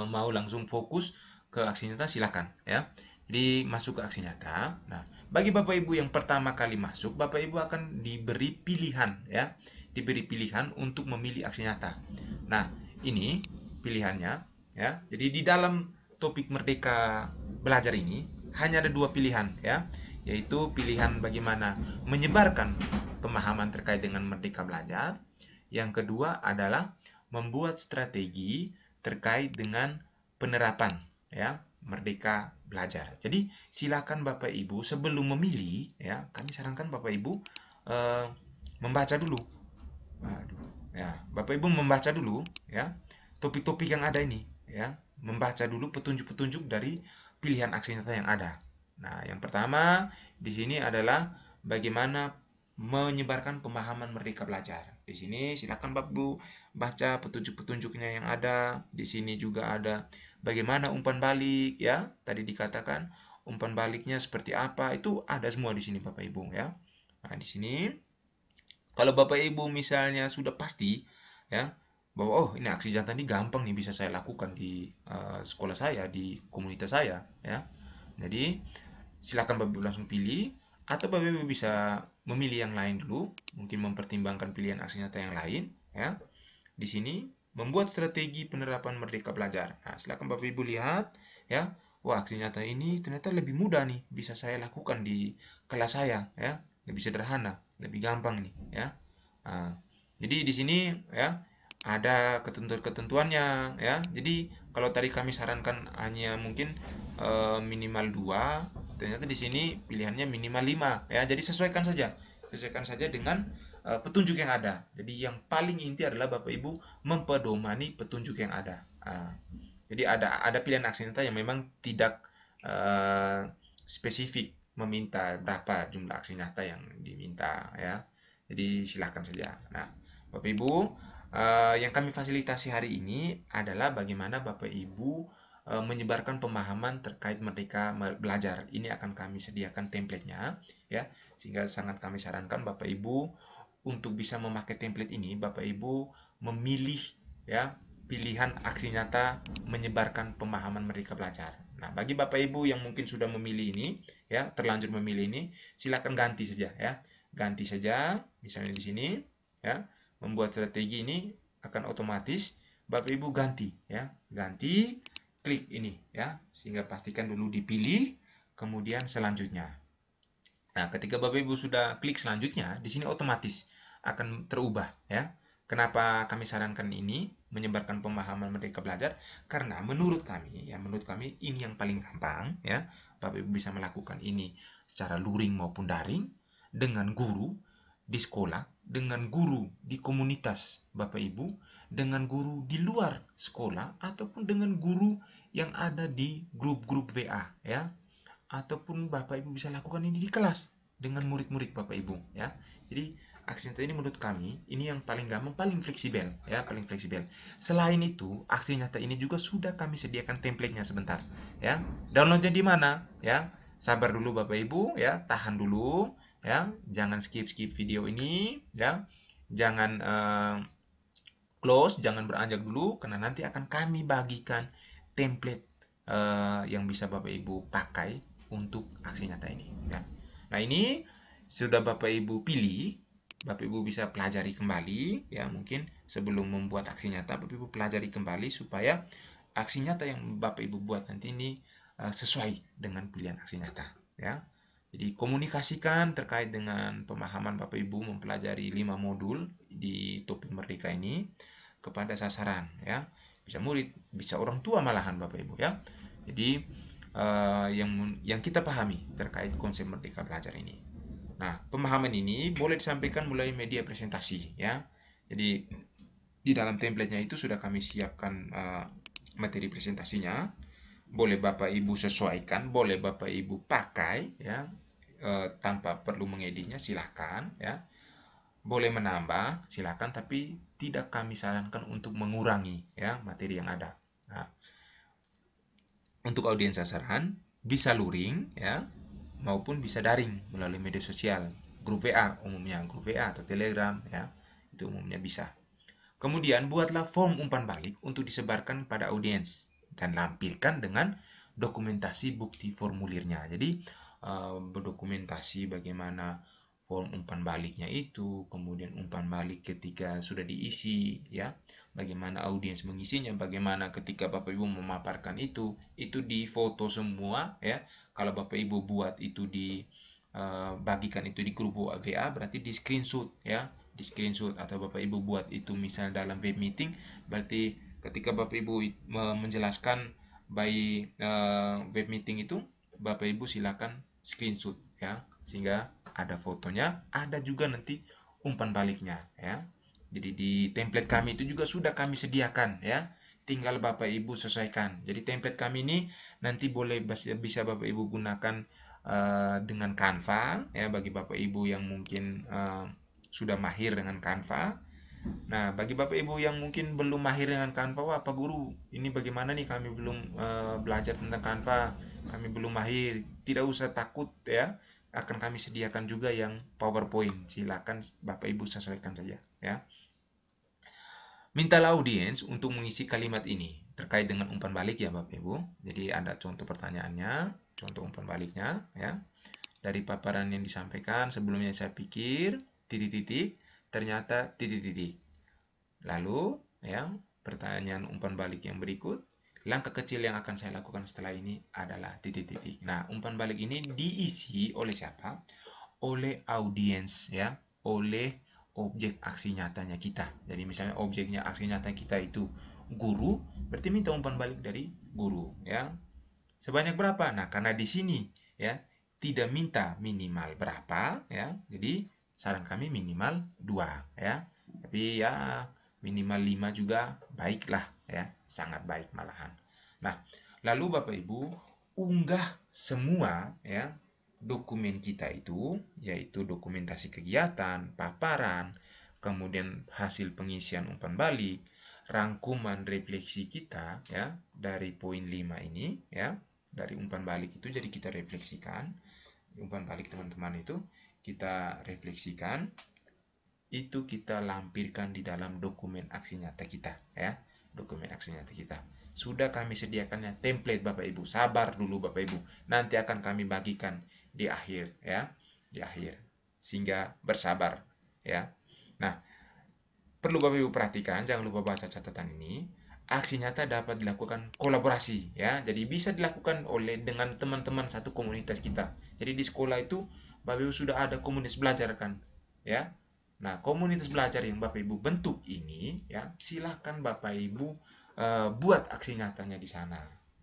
mau langsung fokus ke aksi nyata, silakan, ya. Jadi masuk ke aksi nyata. Nah, bagi Bapak Ibu yang pertama kali masuk, Bapak Ibu akan diberi pilihan, ya, diberi pilihan untuk memilih aksi nyata. Nah, ini pilihannya, ya. Jadi di dalam topik Merdeka Belajar ini hanya ada 2 pilihan, ya, yaitu pilihan bagaimana menyebarkan pemahaman terkait dengan Merdeka Belajar. Yang kedua adalah membuat strategi terkait dengan penerapan, ya, Merdeka Belajar. Jadi silakan Bapak Ibu sebelum memilih, ya, kami sarankan Bapak Ibu membaca dulu. Ya, Bapak Ibu membaca dulu, ya, topik-topik yang ada ini, ya, membaca dulu petunjuk-petunjuk dari pilihan aksi nyata yang ada. Nah, yang pertama di sini adalah bagaimana menyebarkan pemahaman Merdeka Belajar. Di sini silakan Bapak Ibu baca petunjuk-petunjuknya yang ada. Di sini juga ada bagaimana umpan balik, ya. Tadi dikatakan umpan baliknya seperti apa, itu ada semua di sini Bapak Ibu, ya. Nah, di sini kalau Bapak Ibu misalnya sudah pasti, ya, bahwa oh, ini aksi nyata ini gampang nih bisa saya lakukan di sekolah saya, di komunitas saya, ya. Jadi silakan Bapak Ibu langsung pilih, atau Bapak Ibu bisa memilih yang lain dulu, mungkin mempertimbangkan pilihan aksi nyata yang lain, ya. Di sini membuat strategi penerapan Merdeka Belajar. Nah, silakan Bapak Ibu lihat, ya. Wah, aksi nyata ini ternyata lebih mudah nih, bisa saya lakukan di kelas saya, ya. Lebih sederhana, lebih gampang nih, ya. Nah, jadi di sini, ya, ada ketentuan-ketentuannya, ya. Jadi kalau tadi kami sarankan hanya mungkin minimal 2, ternyata di sini pilihannya minimal 5, ya. Jadi sesuaikan saja dengan petunjuk yang ada. Jadi yang paling inti adalah Bapak Ibu mempedomani petunjuk yang ada. Jadi ada pilihan aksi nyata yang memang tidak spesifik meminta berapa jumlah aksi nyata yang diminta, ya. Jadi silakan saja. Nah, Bapak Ibu, yang kami fasilitasi hari ini adalah bagaimana Bapak Ibu menyebarkan pemahaman terkait Merdeka Belajar. Ini akan kami sediakan template-nya, ya, sehingga sangat kami sarankan Bapak Ibu untuk bisa memakai template ini. Bapak Ibu memilih, ya, pilihan aksi nyata menyebarkan pemahaman Merdeka Belajar. Nah, bagi Bapak Ibu yang mungkin sudah memilih ini, ya, terlanjur memilih ini, silakan ganti saja, ya. Ganti saja, misalnya di sini, ya, membuat strategi ini akan otomatis Bapak Ibu ganti, ya. Ganti, klik ini, ya, sehingga pastikan dulu dipilih, kemudian selanjutnya. Nah, ketika Bapak Ibu sudah klik selanjutnya, di sini otomatis akan terubah, ya. Kenapa kami sarankan ini menyebarkan pemahaman Merdeka Belajar? Karena menurut kami ini yang paling gampang, ya. Bapak Ibu bisa melakukan ini secara luring maupun daring dengan guru di sekolah, dengan guru di komunitas Bapak Ibu, dengan guru di luar sekolah, ataupun dengan guru yang ada di grup-grup WA, ya. Ataupun Bapak Ibu bisa lakukan ini di kelas dengan murid-murid Bapak Ibu, ya. Jadi aksi nyata ini menurut kami ini yang paling gampang, paling fleksibel, ya, paling fleksibel. Selain itu, aksi nyata ini juga sudah kami sediakan template-nya sebentar, ya. Downloadnya di mana, ya? Sabar dulu Bapak Ibu, ya, tahan dulu, ya. Jangan skip video ini, ya. Jangan close, jangan beranjak dulu karena nanti akan kami bagikan template yang bisa Bapak Ibu pakai untuk aksi nyata ini, ya. Nah, ini sudah Bapak Ibu pilih, Bapak Ibu bisa pelajari kembali, ya. Mungkin sebelum membuat aksi nyata Bapak Ibu pelajari kembali supaya aksi nyata yang Bapak Ibu buat nanti ini sesuai dengan pilihan aksi nyata, ya. Jadi komunikasikan terkait dengan pemahaman Bapak Ibu mempelajari 5 modul di Topik Merdeka ini kepada sasaran, ya. Bisa murid, bisa orang tua malahan Bapak Ibu, ya. Jadi yang kita pahami terkait konsep Merdeka Belajar ini. Nah, pemahaman ini boleh disampaikan melalui media presentasi, ya. Jadi di dalam template-nya itu sudah kami siapkan materi presentasinya. Boleh Bapak Ibu sesuaikan, boleh Bapak Ibu pakai, ya, tanpa perlu mengeditnya, silahkan, ya. Boleh menambah, silahkan, tapi tidak kami sarankan untuk mengurangi, ya, materi yang ada. Nah, untuk audiens sasaran bisa luring, ya, maupun bisa daring melalui media sosial, grup WA umumnya, grup WA atau Telegram, ya, itu umumnya bisa. Kemudian buatlah form umpan balik untuk disebarkan pada audiens dan lampirkan dengan dokumentasi bukti formulirnya. Jadi berdokumentasi bagaimana form umpan baliknya itu, kemudian umpan balik ketika sudah diisi, ya, bagaimana audiens mengisinya, bagaimana ketika Bapak Ibu memaparkan itu difoto semua, ya. Kalau Bapak Ibu buat itu bagikan itu di grup WA, berarti di screenshot, ya, di screenshot. Atau Bapak Ibu buat itu misalnya dalam web meeting, berarti ketika Bapak Ibu menjelaskan by web meeting itu, Bapak Ibu silakan screenshot, ya, sehingga ada fotonya, ada juga nanti umpan baliknya, ya. Jadi di template kami itu juga sudah kami sediakan, ya. Tinggal Bapak Ibu sesuaikan. Jadi template kami ini nanti bisa Bapak Ibu gunakan dengan Canva, ya, bagi Bapak Ibu yang mungkin sudah mahir dengan Canva. Nah, bagi Bapak Ibu yang mungkin belum mahir dengan Canva, wah Pak Guru, ini bagaimana nih, kami belum belajar tentang Canva, kami belum mahir. Tidak usah takut, ya. Akan kami sediakan juga yang PowerPoint. Silakan Bapak Ibu sesuaikan saja, ya. Mintalah audiens untuk mengisi kalimat ini terkait dengan umpan balik, ya Bapak Ibu. Jadi ada contoh pertanyaannya, contoh umpan baliknya, ya. Dari paparan yang disampaikan sebelumnya saya pikir titik-titik, ternyata titik-titik. Lalu, ya, pertanyaan umpan balik yang berikut, langkah kecil yang akan saya lakukan setelah ini adalah titik-titik. Nah, umpan balik ini diisi oleh siapa? Oleh audiens, ya, oleh objek aksi nyatanya kita. Jadi misalnya objeknya aksi nyata kita itu guru, berarti minta umpan balik dari guru, ya. Sebanyak berapa? Nah, karena di sini, ya, tidak minta minimal berapa, ya. Jadi saran kami minimal 2 ya. Tapi ya minimal 5 juga baiklah ya, sangat baik malahan. Nah, lalu Bapak Ibu unggah semua ya dokumen kita itu, yaitu dokumentasi kegiatan, paparan, kemudian hasil pengisian umpan balik, rangkuman refleksi kita ya dari poin 5 ini ya, dari umpan balik itu jadi kita refleksikan umpan balik teman-teman itu kita refleksikan, itu kita lampirkan di dalam dokumen aksi nyata kita ya, dokumen aksi nyata kita. Sudah kami sediakannya template Bapak Ibu. Sabar dulu Bapak Ibu. Nanti akan kami bagikan di akhir ya, di akhir. Sehingga bersabar ya. Nah, perlu Bapak Ibu perhatikan, jangan lupa baca catatan ini. Aksi nyata dapat dilakukan kolaborasi ya. Jadi bisa dilakukan oleh dengan teman-teman satu komunitas kita. Jadi di sekolah itu Bapak Ibu sudah ada komunitas belajar kan ya. Nah, komunitas belajar yang Bapak Ibu bentuk ini ya, silahkan Bapak Ibu buat aksi nyatanya di sana.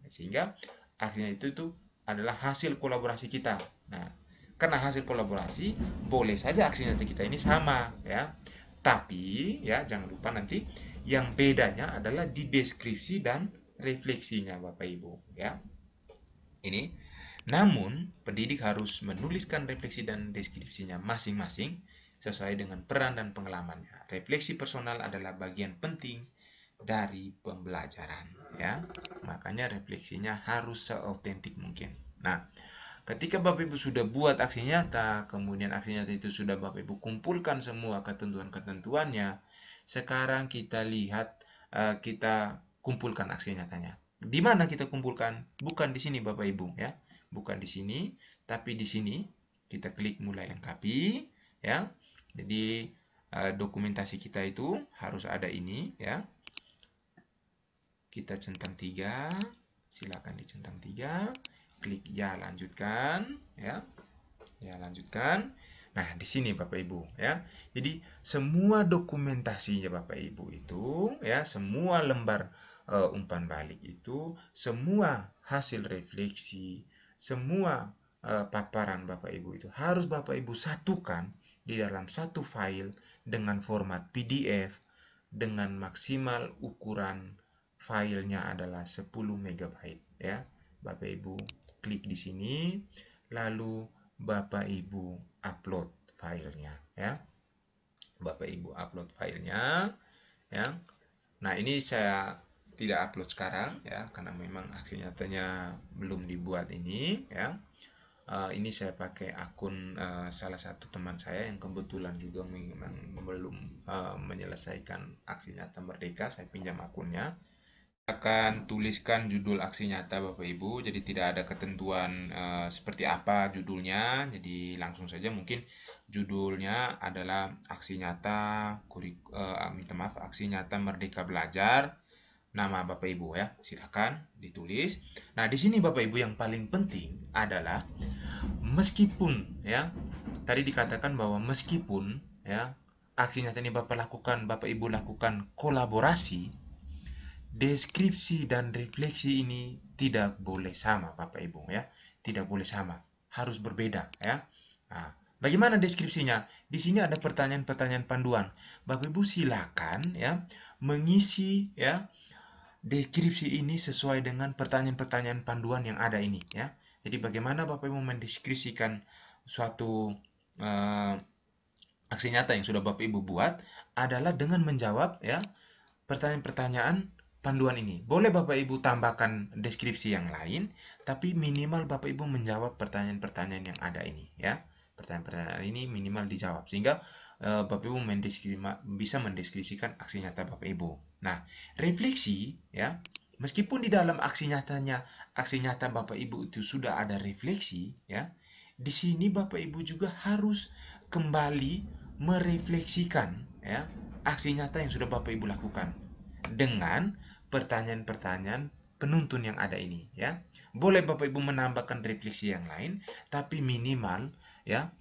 Sehingga aksinya itu tuh adalah hasil kolaborasi kita. Nah, karena hasil kolaborasi, boleh saja aksi nyata kita ini sama ya. Tapi ya jangan lupa nanti yang bedanya adalah di deskripsi dan refleksinya Bapak Ibu ya. Ini namun pendidik harus menuliskan refleksi dan deskripsinya masing-masing sesuai dengan peran dan pengalamannya. Refleksi personal adalah bagian penting dari pembelajaran ya. Makanya refleksinya harus seautentik mungkin. Nah, ketika Bapak Ibu sudah buat aksi nyata, kemudian aksi nyata itu sudah Bapak Ibu kumpulkan semua ketentuan-ketentuannya, sekarang kita lihat kita kumpulkan aksi nyatanya. Di mana kita kumpulkan? Bukan di sini Bapak Ibu ya. Bukan di sini, tapi di sini kita klik mulai lengkapi ya. Jadi dokumentasi kita itu harus ada ini ya. Kita centang 3, silakan dicentang 3, klik ya lanjutkan ya. Ya lanjutkan. Nah, di sini Bapak Ibu ya. Jadi semua dokumentasinya Bapak Ibu itu ya, semua lembar umpan balik itu, semua hasil refleksi, semua paparan Bapak Ibu itu harus Bapak Ibu satukan di dalam satu file dengan format PDF dengan maksimal ukuran filenya adalah 10 MB ya. Bapak Ibu klik di sini, lalu Bapak Ibu upload filenya ya. Bapak Ibu upload filenya ya. Nah, ini saya tidak upload sekarang ya, karena memang aksi nyatanya belum dibuat ini ya. Ini saya pakai akun salah satu teman saya yang kebetulan juga memang belum menyelesaikan aksi nyata Merdeka. Saya pinjam akunnya. Akan tuliskan judul aksi nyata Bapak Ibu, jadi tidak ada ketentuan seperti apa judulnya, jadi langsung saja mungkin judulnya adalah aksi nyata aksi nyata Merdeka Belajar, nama Bapak Ibu ya, silakan ditulis. Nah, di sini Bapak Ibu yang paling penting adalah meskipun ya, tadi dikatakan bahwa meskipun ya aksi nyata ini Bapak Ibu lakukan kolaborasi, deskripsi dan refleksi ini tidak boleh sama Bapak Ibu ya. Tidak boleh sama, harus berbeda ya. Nah, bagaimana deskripsinya? Di sini ada pertanyaan-pertanyaan panduan. Bapak Ibu silakan ya mengisi ya deskripsi ini sesuai dengan pertanyaan-pertanyaan panduan yang ada ini ya. Jadi bagaimana Bapak Ibu mendeskripsikan suatu aksi nyata yang sudah Bapak Ibu buat adalah dengan menjawab ya pertanyaan-pertanyaan panduan ini. Boleh Bapak Ibu tambahkan deskripsi yang lain, tapi minimal Bapak Ibu menjawab pertanyaan-pertanyaan yang ada ini ya. Pertanyaan-pertanyaan ini minimal dijawab sehingga Bapak Ibu bisa mendeskripsikan aksi nyata Bapak Ibu. Nah, refleksi ya, meskipun di dalam aksi nyata Bapak Ibu itu sudah ada refleksi ya, di sini Bapak Ibu juga harus kembali merefleksikan ya aksi nyata yang sudah Bapak Ibu lakukan dengan pertanyaan-pertanyaan penuntun yang ada ini ya. Boleh Bapak Ibu menambahkan refleksi yang lain, tapi minimal ya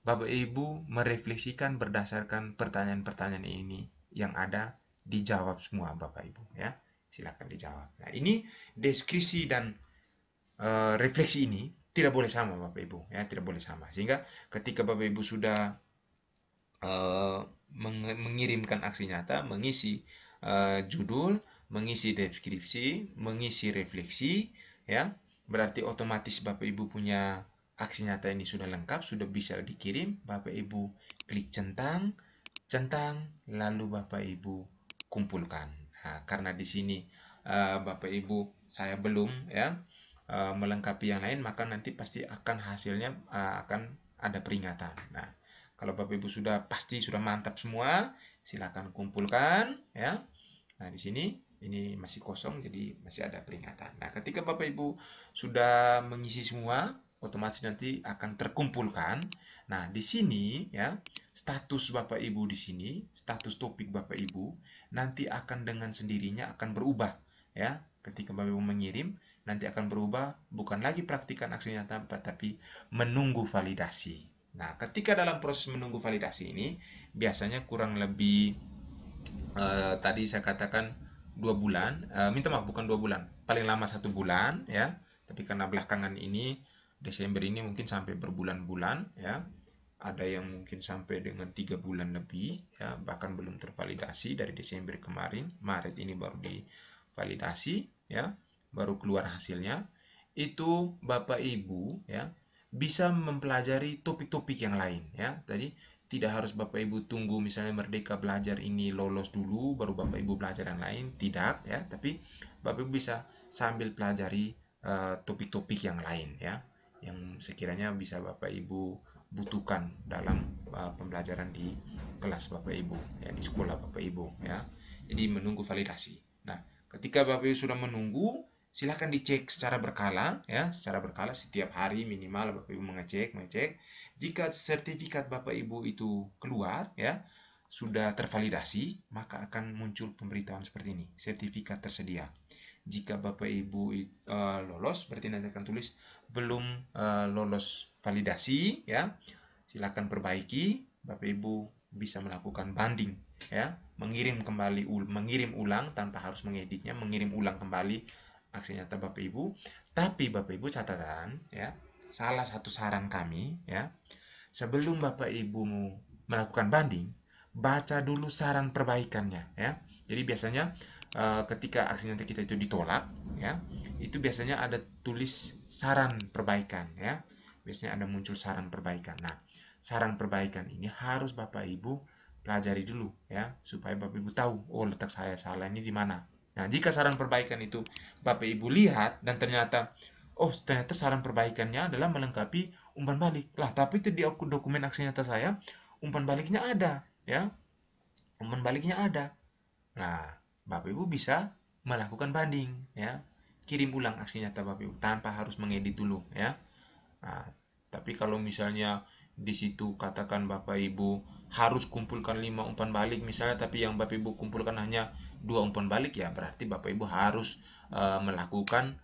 Bapak Ibu merefleksikan berdasarkan pertanyaan-pertanyaan ini yang ada, dijawab semua Bapak Ibu ya. Silakan dijawab. Nah, ini deskripsi dan refleksi ini tidak boleh sama Bapak Ibu ya, tidak boleh sama. Sehingga ketika Bapak Ibu sudah mengirimkan aksi nyata, mengisi judul, mengisi deskripsi, mengisi refleksi, ya. Berarti otomatis Bapak Ibu punya aksi nyata ini sudah lengkap, sudah bisa dikirim. Bapak Ibu klik centang, lalu Bapak Ibu kumpulkan. Nah, karena di sini Bapak Ibu saya belum ya melengkapi yang lain, maka nanti pasti akan hasilnya akan ada peringatan. Nah, kalau Bapak Ibu sudah pasti sudah mantap semua, silakan kumpulkan ya. Nah, di sini ini masih kosong jadi masih ada peringatan. Nah, ketika Bapak Ibu sudah mengisi semua, otomatis nanti akan terkumpulkan. Nah, di sini ya, status Bapak Ibu di sini, status topik Bapak Ibu nanti akan dengan sendirinya akan berubah ya. Ketika Bapak Ibu mengirim, nanti akan berubah bukan lagi praktikan aksi nyata tetapi menunggu validasi. Nah, ketika dalam proses menunggu validasi ini, biasanya kurang lebih tadi saya katakan 2 bulan, minta maaf bukan 2 bulan, paling lama 1 bulan ya. Tapi karena belakangan ini Desember ini mungkin sampai berbulan-bulan ya. Ada yang mungkin sampai dengan 3 bulan lebih ya, bahkan belum tervalidasi dari Desember kemarin, Maret ini baru divalidasi ya, baru keluar hasilnya. Itu Bapak Ibu ya bisa mempelajari topik-topik yang lain ya. Tadi tidak harus Bapak Ibu tunggu misalnya Merdeka Belajar ini lolos dulu baru Bapak Ibu belajar yang lain, tidak ya, tapi Bapak Ibu bisa sambil pelajari topik-topik yang lain ya, yang sekiranya bisa Bapak Ibu butuhkan dalam pembelajaran di kelas Bapak Ibu ya, di sekolah Bapak Ibu ya. Jadi menunggu validasi. Nah, ketika Bapak Ibu sudah menunggu, silakan dicek secara berkala ya, secara berkala setiap hari minimal Bapak Ibu mengecek. Jika sertifikat Bapak Ibu itu keluar ya, sudah tervalidasi, maka akan muncul pemberitahuan seperti ini, sertifikat tersedia. Jika Bapak Ibu lolos, berarti nanti akan tulis belum lolos validasi ya. Silakan perbaiki. Bapak Ibu bisa melakukan banding ya, mengirim ulang tanpa harus mengeditnya, mengirim ulang kembali aksi nyata Bapak Ibu. Tapi Bapak Ibu catatan ya, salah satu saran kami ya, sebelum Bapak Ibu melakukan banding, baca dulu saran perbaikannya ya. Jadi biasanya ketika aksi nyata kita itu ditolak ya, itu biasanya ada tulis saran perbaikan ya. Biasanya ada muncul saran perbaikan. Nah, saran perbaikan ini harus Bapak Ibu pelajari dulu ya, supaya Bapak Ibu tahu, oh letak saya salah ini di mana. Nah, jika saran perbaikan itu Bapak Ibu lihat dan ternyata oh ternyata saran perbaikannya adalah melengkapi umpan balik. Lah, tapi itu di dokumen aksi nyata saya umpan baliknya ada ya. Umpan baliknya ada. Nah, Bapak Ibu bisa melakukan banding ya. Kirim ulang aksi nyata Bapak Ibu tanpa harus mengedit dulu ya. Nah, tapi kalau misalnya di situ katakan Bapak Ibu harus kumpulkan 5 umpan balik misalnya, tapi yang Bapak Ibu kumpulkan hanya 2 umpan balik ya, berarti Bapak Ibu harus melakukan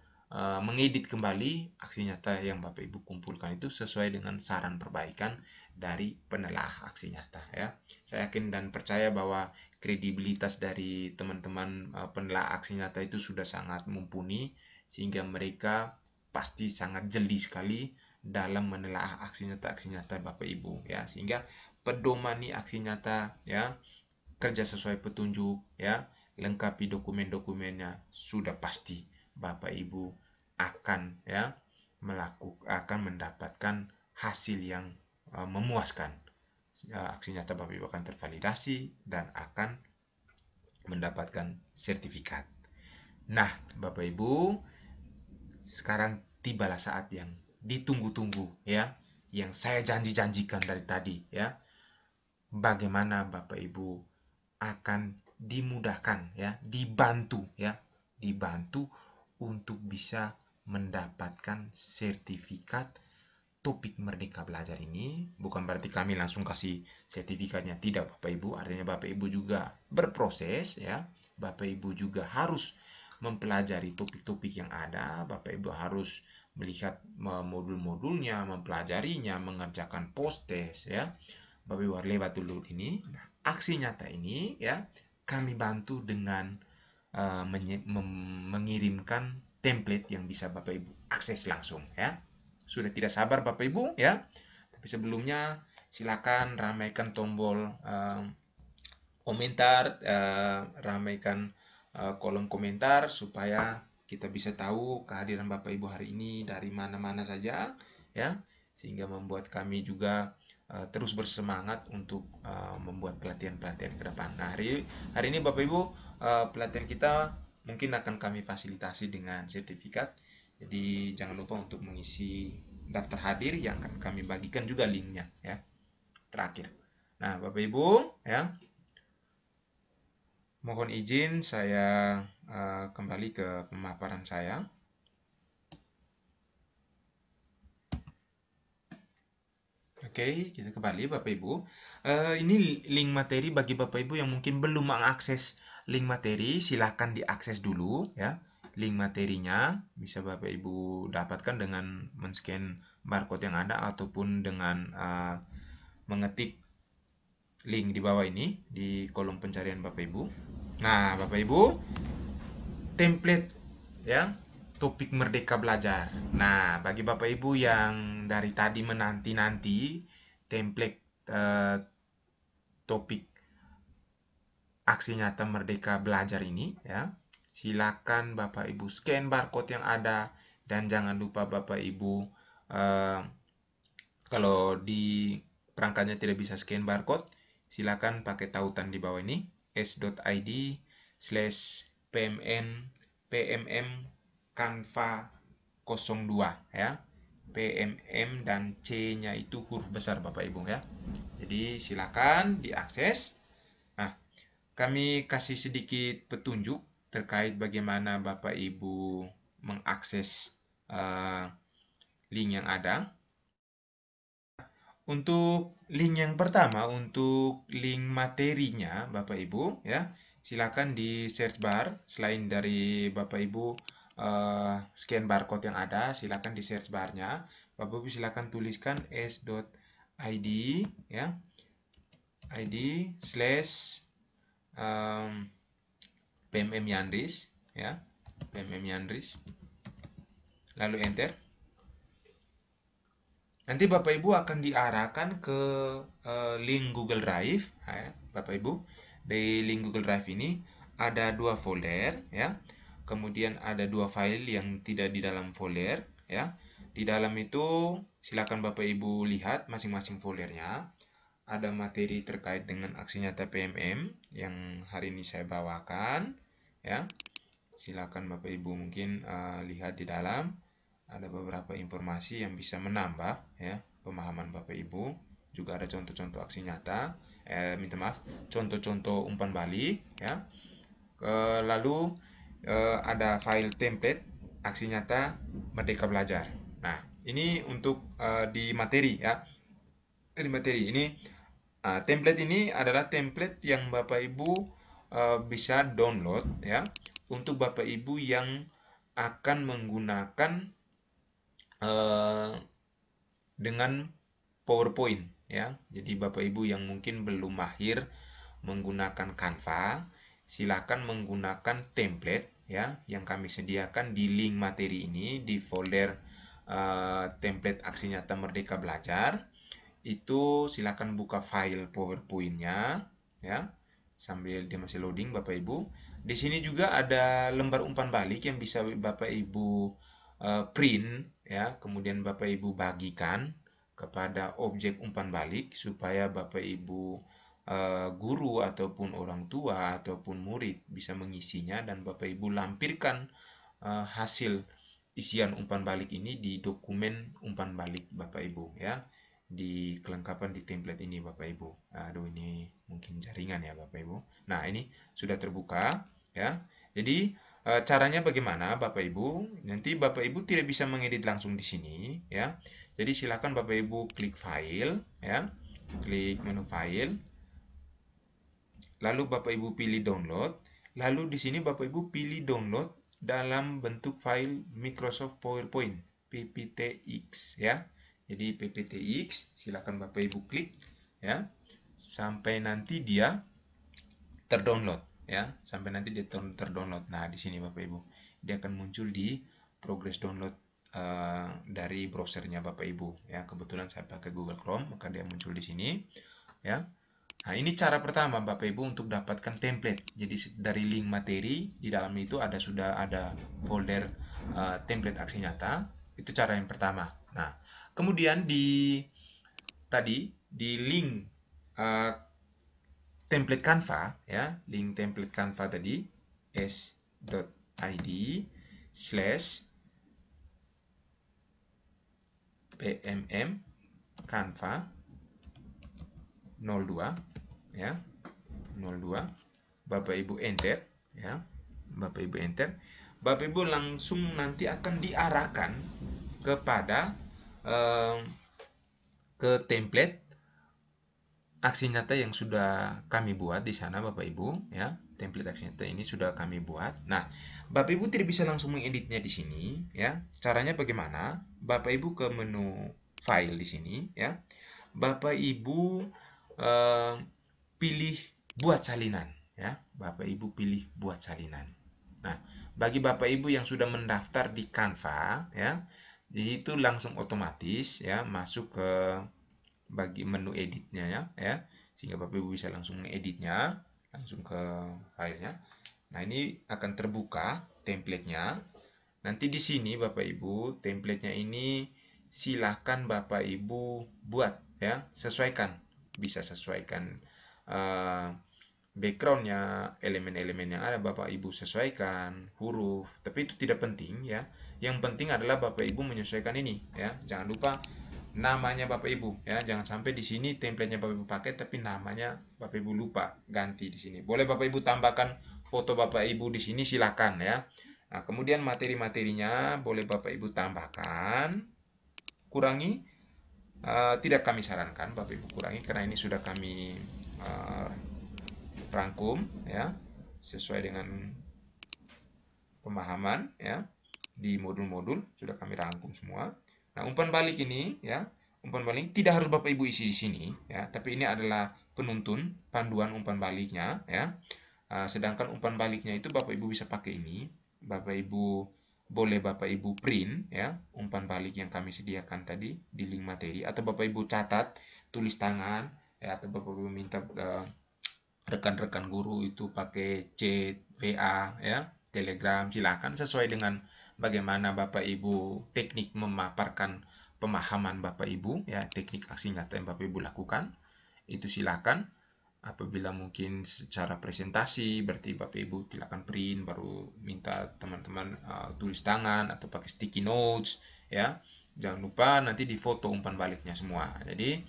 mengedit kembali aksi nyata yang Bapak Ibu kumpulkan itu sesuai dengan saran perbaikan dari penelaah aksi nyata ya. Saya yakin dan percaya bahwa kredibilitas dari teman-teman penelaah aksi nyata itu sudah sangat mumpuni, sehingga mereka pasti sangat jeli sekali dalam menelaah aksi nyata Bapak Ibu ya, sehingga pedoman aksi nyata ya, kerja sesuai petunjuk ya, lengkapi dokumen-dokumennya, sudah pasti Bapak Ibu akan ya akan mendapatkan hasil yang memuaskan. Aksi nyata Bapak Ibu akan tervalidasi dan akan mendapatkan sertifikat. Nah, Bapak Ibu, sekarang tibalah saat yang ditunggu-tunggu ya, yang saya janji-janjikan dari tadi ya. Bagaimana Bapak Ibu akan dimudahkan ya, dibantu untuk bisa mendapatkan sertifikat topik Merdeka Belajar ini. Bukan berarti kami langsung kasih sertifikatnya, tidak Bapak Ibu. Artinya Bapak Ibu juga berproses ya. Bapak Ibu juga harus mempelajari topik-topik yang ada. Bapak Ibu harus melihat modul-modulnya, mempelajarinya, mengerjakan post test ya. Bapak Ibu harus lewat dulu ini. Nah, aksi nyata ini ya, kami bantu dengan mengirimkan template yang bisa Bapak Ibu akses langsung ya. Sudah tidak sabar Bapak Ibu ya. Tapi sebelumnya silakan ramaikan tombol komentar, ramaikan kolom komentar supaya kita bisa tahu kehadiran Bapak Ibu hari ini dari mana-mana saja, ya, sehingga membuat kami juga terus bersemangat untuk membuat pelatihan-pelatihan ke depan. Nah, hari ini Bapak Ibu, pelatihan kita mungkin akan kami fasilitasi dengan sertifikat. Jadi jangan lupa untuk mengisi daftar hadir yang akan kami bagikan juga linknya, ya. Terakhir. Nah, Bapak Ibu, ya, mohon izin saya kembali ke pemaparan saya. Oke, kita kembali Bapak Ibu. Ini link materi bagi Bapak Ibu yang mungkin belum mengakses link materi, silahkan diakses dulu, ya. Link materinya bisa Bapak Ibu dapatkan dengan men-scan barcode yang ada ataupun dengan mengetik link di bawah ini di kolom pencarian Bapak Ibu. Nah, Bapak Ibu, template, ya, topik Merdeka Belajar. Nah, bagi Bapak Ibu yang dari tadi menanti-nanti template topik aksi nyata Merdeka Belajar ini, ya, silakan Bapak Ibu scan barcode yang ada, dan jangan lupa Bapak Ibu kalau di perangkatnya tidak bisa scan barcode, silakan pakai tautan di bawah ini s.id/pmm canva 02, ya. PMM dan C-nya itu huruf besar Bapak Ibu, ya. Jadi silakan diakses. Nah, kami kasih sedikit petunjuk terkait bagaimana Bapak Ibu mengakses link yang ada. Untuk link yang pertama, untuk link materinya Bapak Ibu, ya, silakan di search bar. Selain dari Bapak Ibu scan barcode yang ada, silakan di search barnya Bapak Ibu silakan tuliskan s.id, ya, id/PMM Yandris, ya, PMM Yandris, lalu enter. Nanti Bapak Ibu akan diarahkan ke link Google Drive, ya, Bapak Ibu. Di link Google Drive ini ada 2 folder, ya. Kemudian ada 2 file yang tidak di dalam folder, ya. Di dalam itu silakan Bapak Ibu lihat masing-masing foldernya. Ada materi terkait dengan aksi nyata PMM yang hari ini saya bawakan, ya. Silakan Bapak Ibu mungkin lihat di dalam. Ada beberapa informasi yang bisa menambah, ya, pemahaman Bapak Ibu. Juga ada contoh-contoh aksi nyata, contoh-contoh umpan balik, ya. Lalu ada file template aksi nyata Merdeka Belajar. Nah, ini untuk di materi, ya. Di materi ini template ini adalah template yang Bapak Ibu bisa download, ya, untuk Bapak Ibu yang akan menggunakan dengan PowerPoint, ya. Jadi Bapak Ibu yang mungkin belum mahir menggunakan Canva, silakan menggunakan template, ya, yang kami sediakan di link materi ini di folder template aksi nyata Merdeka Belajar. Itu silakan buka file PowerPoint-nya, ya, sambil dia masih loading Bapak Ibu. Di sini juga ada lembar umpan balik yang bisa Bapak Ibu print, ya, kemudian Bapak Ibu bagikan kepada objek umpan balik supaya Bapak Ibu guru ataupun orang tua ataupun murid bisa mengisinya, dan Bapak Ibu lampirkan hasil isian umpan balik ini di dokumen umpan balik Bapak Ibu, ya, di kelengkapan di template ini Bapak Ibu. Aduh, ini mungkin jaringan ya Bapak Ibu. Nah, ini sudah terbuka, ya. Jadi caranya bagaimana Bapak Ibu? Nanti Bapak Ibu tidak bisa mengedit langsung di sini, ya. Jadi silakan Bapak Ibu klik file, ya. Klik menu file. Lalu Bapak Ibu pilih download. Lalu di sini Bapak Ibu pilih download dalam bentuk file Microsoft PowerPoint PPTX, ya. Jadi PPTX silakan Bapak Ibu klik, ya, sampai nanti dia terdownload, ya, sampai nanti dia terdownload. Nah, di sini Bapak Ibu dia akan muncul di progress download dari browsernya Bapak Ibu ya. Kebetulan saya pakai Google Chrome, maka dia muncul di sini ya. Nah, ini cara pertama Bapak Ibu untuk dapatkan template. Jadi dari link materi di dalam itu sudah ada folder template aksi nyata. Itu cara yang pertama. Nah, kemudian di link template Canva ya, link template Canva tadi s.id/pmm Canva 02 ya, 02. Bapak Ibu enter ya. Bapak Ibu enter. Bapak Ibu langsung nanti akan diarahkan kepada ke template aksi nyata yang sudah kami buat di sana Bapak Ibu ya. Template aksi nyata ini sudah kami buat. Nah, Bapak Ibu tidak bisa langsung mengeditnya di sini ya. Caranya bagaimana? Bapak Ibu ke menu file di sini ya. Bapak Ibu pilih buat salinan ya. Bapak Ibu pilih buat salinan. Nah, bagi Bapak Ibu yang sudah mendaftar di Canva ya, jadi itu langsung otomatis ya masuk ke bagi menu editnya ya, sehingga Bapak Ibu bisa langsung mengeditnya langsung ke filenya. Nah, ini akan terbuka templatenya. Nanti di sini Bapak Ibu templatenya ini silahkan Bapak Ibu buat ya, sesuaikan, bisa sesuaikan backgroundnya, elemen-elemen yang ada Bapak Ibu sesuaikan, huruf, tapi itu tidak penting ya. Yang penting adalah Bapak Ibu menyesuaikan ini ya. Jangan lupa namanya Bapak Ibu ya. Jangan sampai di sini templatenya Bapak Ibu pakai tapi namanya Bapak Ibu lupa ganti di sini. Boleh Bapak Ibu tambahkan foto Bapak Ibu di sini, silakan ya. Nah, kemudian materi-materinya boleh Bapak Ibu tambahkan, kurangi, tidak kami sarankan Bapak Ibu kurangi karena ini sudah kami rangkum ya sesuai dengan pemahaman ya, di modul-modul sudah kami rangkum semua. Nah, umpan balik ini ya, umpan balik tidak harus Bapak Ibu isi di sini ya, tapi ini adalah penuntun panduan umpan baliknya ya. Sedangkan umpan baliknya itu Bapak Ibu bisa pakai ini. Bapak Ibu boleh Bapak Ibu print ya umpan balik yang kami sediakan tadi di link materi, atau Bapak Ibu catat tulis tangan ya, atau Bapak Ibu minta rekan-rekan guru itu pakai chat, WA ya, Telegram, silakan sesuai dengan bagaimana Bapak Ibu teknik memaparkan pemahaman Bapak Ibu ya, teknik aksi nyata yang Bapak Ibu lakukan itu silakan. Apabila mungkin secara presentasi berarti Bapak Ibu silakan print, baru minta teman-teman tulis tangan atau pakai sticky notes ya. Jangan lupa nanti difoto umpan baliknya semua. Jadi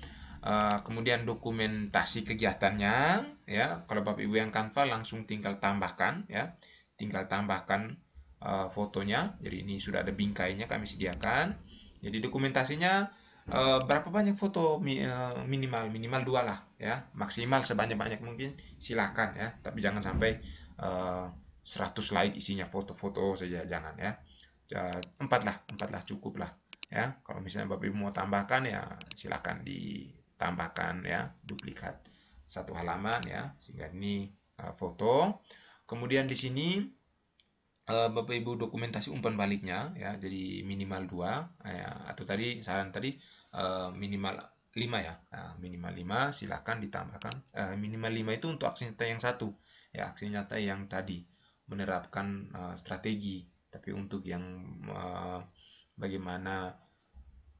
kemudian dokumentasi kegiatannya ya, kalau Bapak Ibu yang Canva langsung tinggal tambahkan ya, tinggal tambahkan fotonya. Jadi ini sudah ada bingkainya kami sediakan. Jadi dokumentasinya berapa banyak foto, minimal 2 lah ya, maksimal sebanyak-banyak mungkin silakan ya, tapi jangan sampai 100 slide isinya foto-foto saja, jangan ya. 4 lah cukup lah ya. Kalau misalnya Bapak Ibu mau tambahkan ya silakan ditambahkan ya, duplikat 1 halaman ya, sehingga ini foto. Kemudian di sini Bapak Ibu dokumentasi umpan baliknya ya, jadi minimal 2 ya, atau tadi saran tadi minimal 5 ya. Nah, minimal 5 silakan ditambahkan. Minimal 5 itu untuk aksi nyata yang satu ya, aksi nyata yang tadi menerapkan strategi, tapi untuk yang bagaimana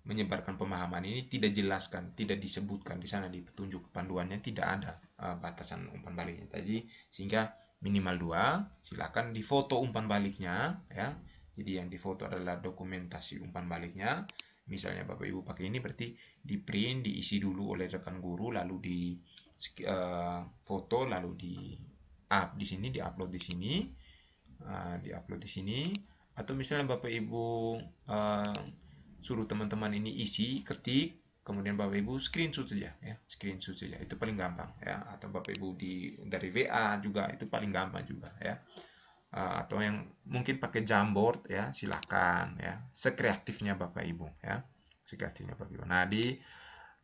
menyebarkan pemahaman ini tidak jelaskan, tidak disebutkan di sana di petunjuk panduannya, tidak ada batasan umpan baliknya tadi, sehingga minimal 2, silakan difoto umpan baliknya ya. Jadi yang difoto adalah dokumentasi umpan baliknya. Misalnya Bapak Ibu pakai ini berarti di print, diisi dulu oleh rekan guru, lalu di foto, lalu di up di sini, di-upload di sini, di-upload di sini. Atau misalnya Bapak Ibu suruh teman-teman ini isi, ketik, kemudian Bapak Ibu screenshot saja ya, screenshot saja, itu paling gampang ya. Atau Bapak Ibu dari WA juga itu paling gampang juga ya. Atau yang mungkin pakai Jamboard ya, silakan ya, sekreatifnya Bapak Ibu ya, sekreatifnya Bapak Ibu. Nah, di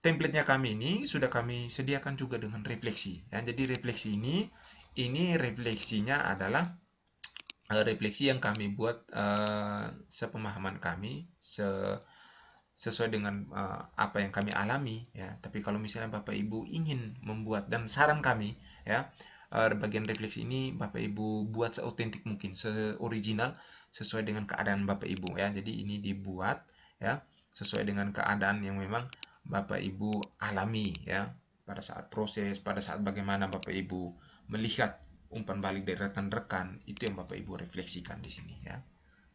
templatenya kami ini sudah kami sediakan juga dengan refleksi ya. Jadi refleksi ini refleksinya adalah refleksi yang kami buat sepemahaman kami, sesuai dengan apa yang kami alami ya. Tapi kalau misalnya Bapak Ibu ingin membuat, dan saran kami ya, bagian refleksi ini Bapak Ibu buat seotentik mungkin, seoriginal, sesuai dengan keadaan Bapak Ibu ya. Jadi ini dibuat ya sesuai dengan keadaan yang memang Bapak Ibu alami ya, pada saat proses, pada saat bagaimana Bapak Ibu melihat umpan balik dari rekan-rekan, itu yang Bapak Ibu refleksikan di sini ya.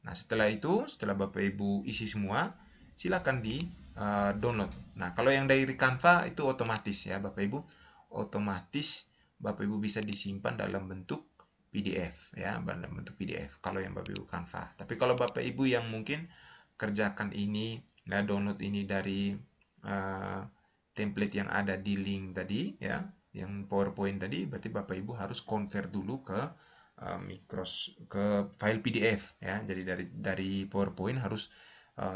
Nah, setelah itu, setelah Bapak Ibu isi semua, silakan di download. Nah, kalau yang dari Canva itu otomatis ya Bapak Ibu, otomatis Bapak Ibu bisa disimpan dalam bentuk PDF ya, dalam bentuk PDF kalau yang Bapak Ibu Canva. Tapi kalau Bapak Ibu yang mungkin kerjakan ini, nah download ini dari template yang ada di link tadi ya, yang PowerPoint tadi, berarti Bapak Ibu harus convert dulu ke ke file PDF ya. Jadi dari PowerPoint harus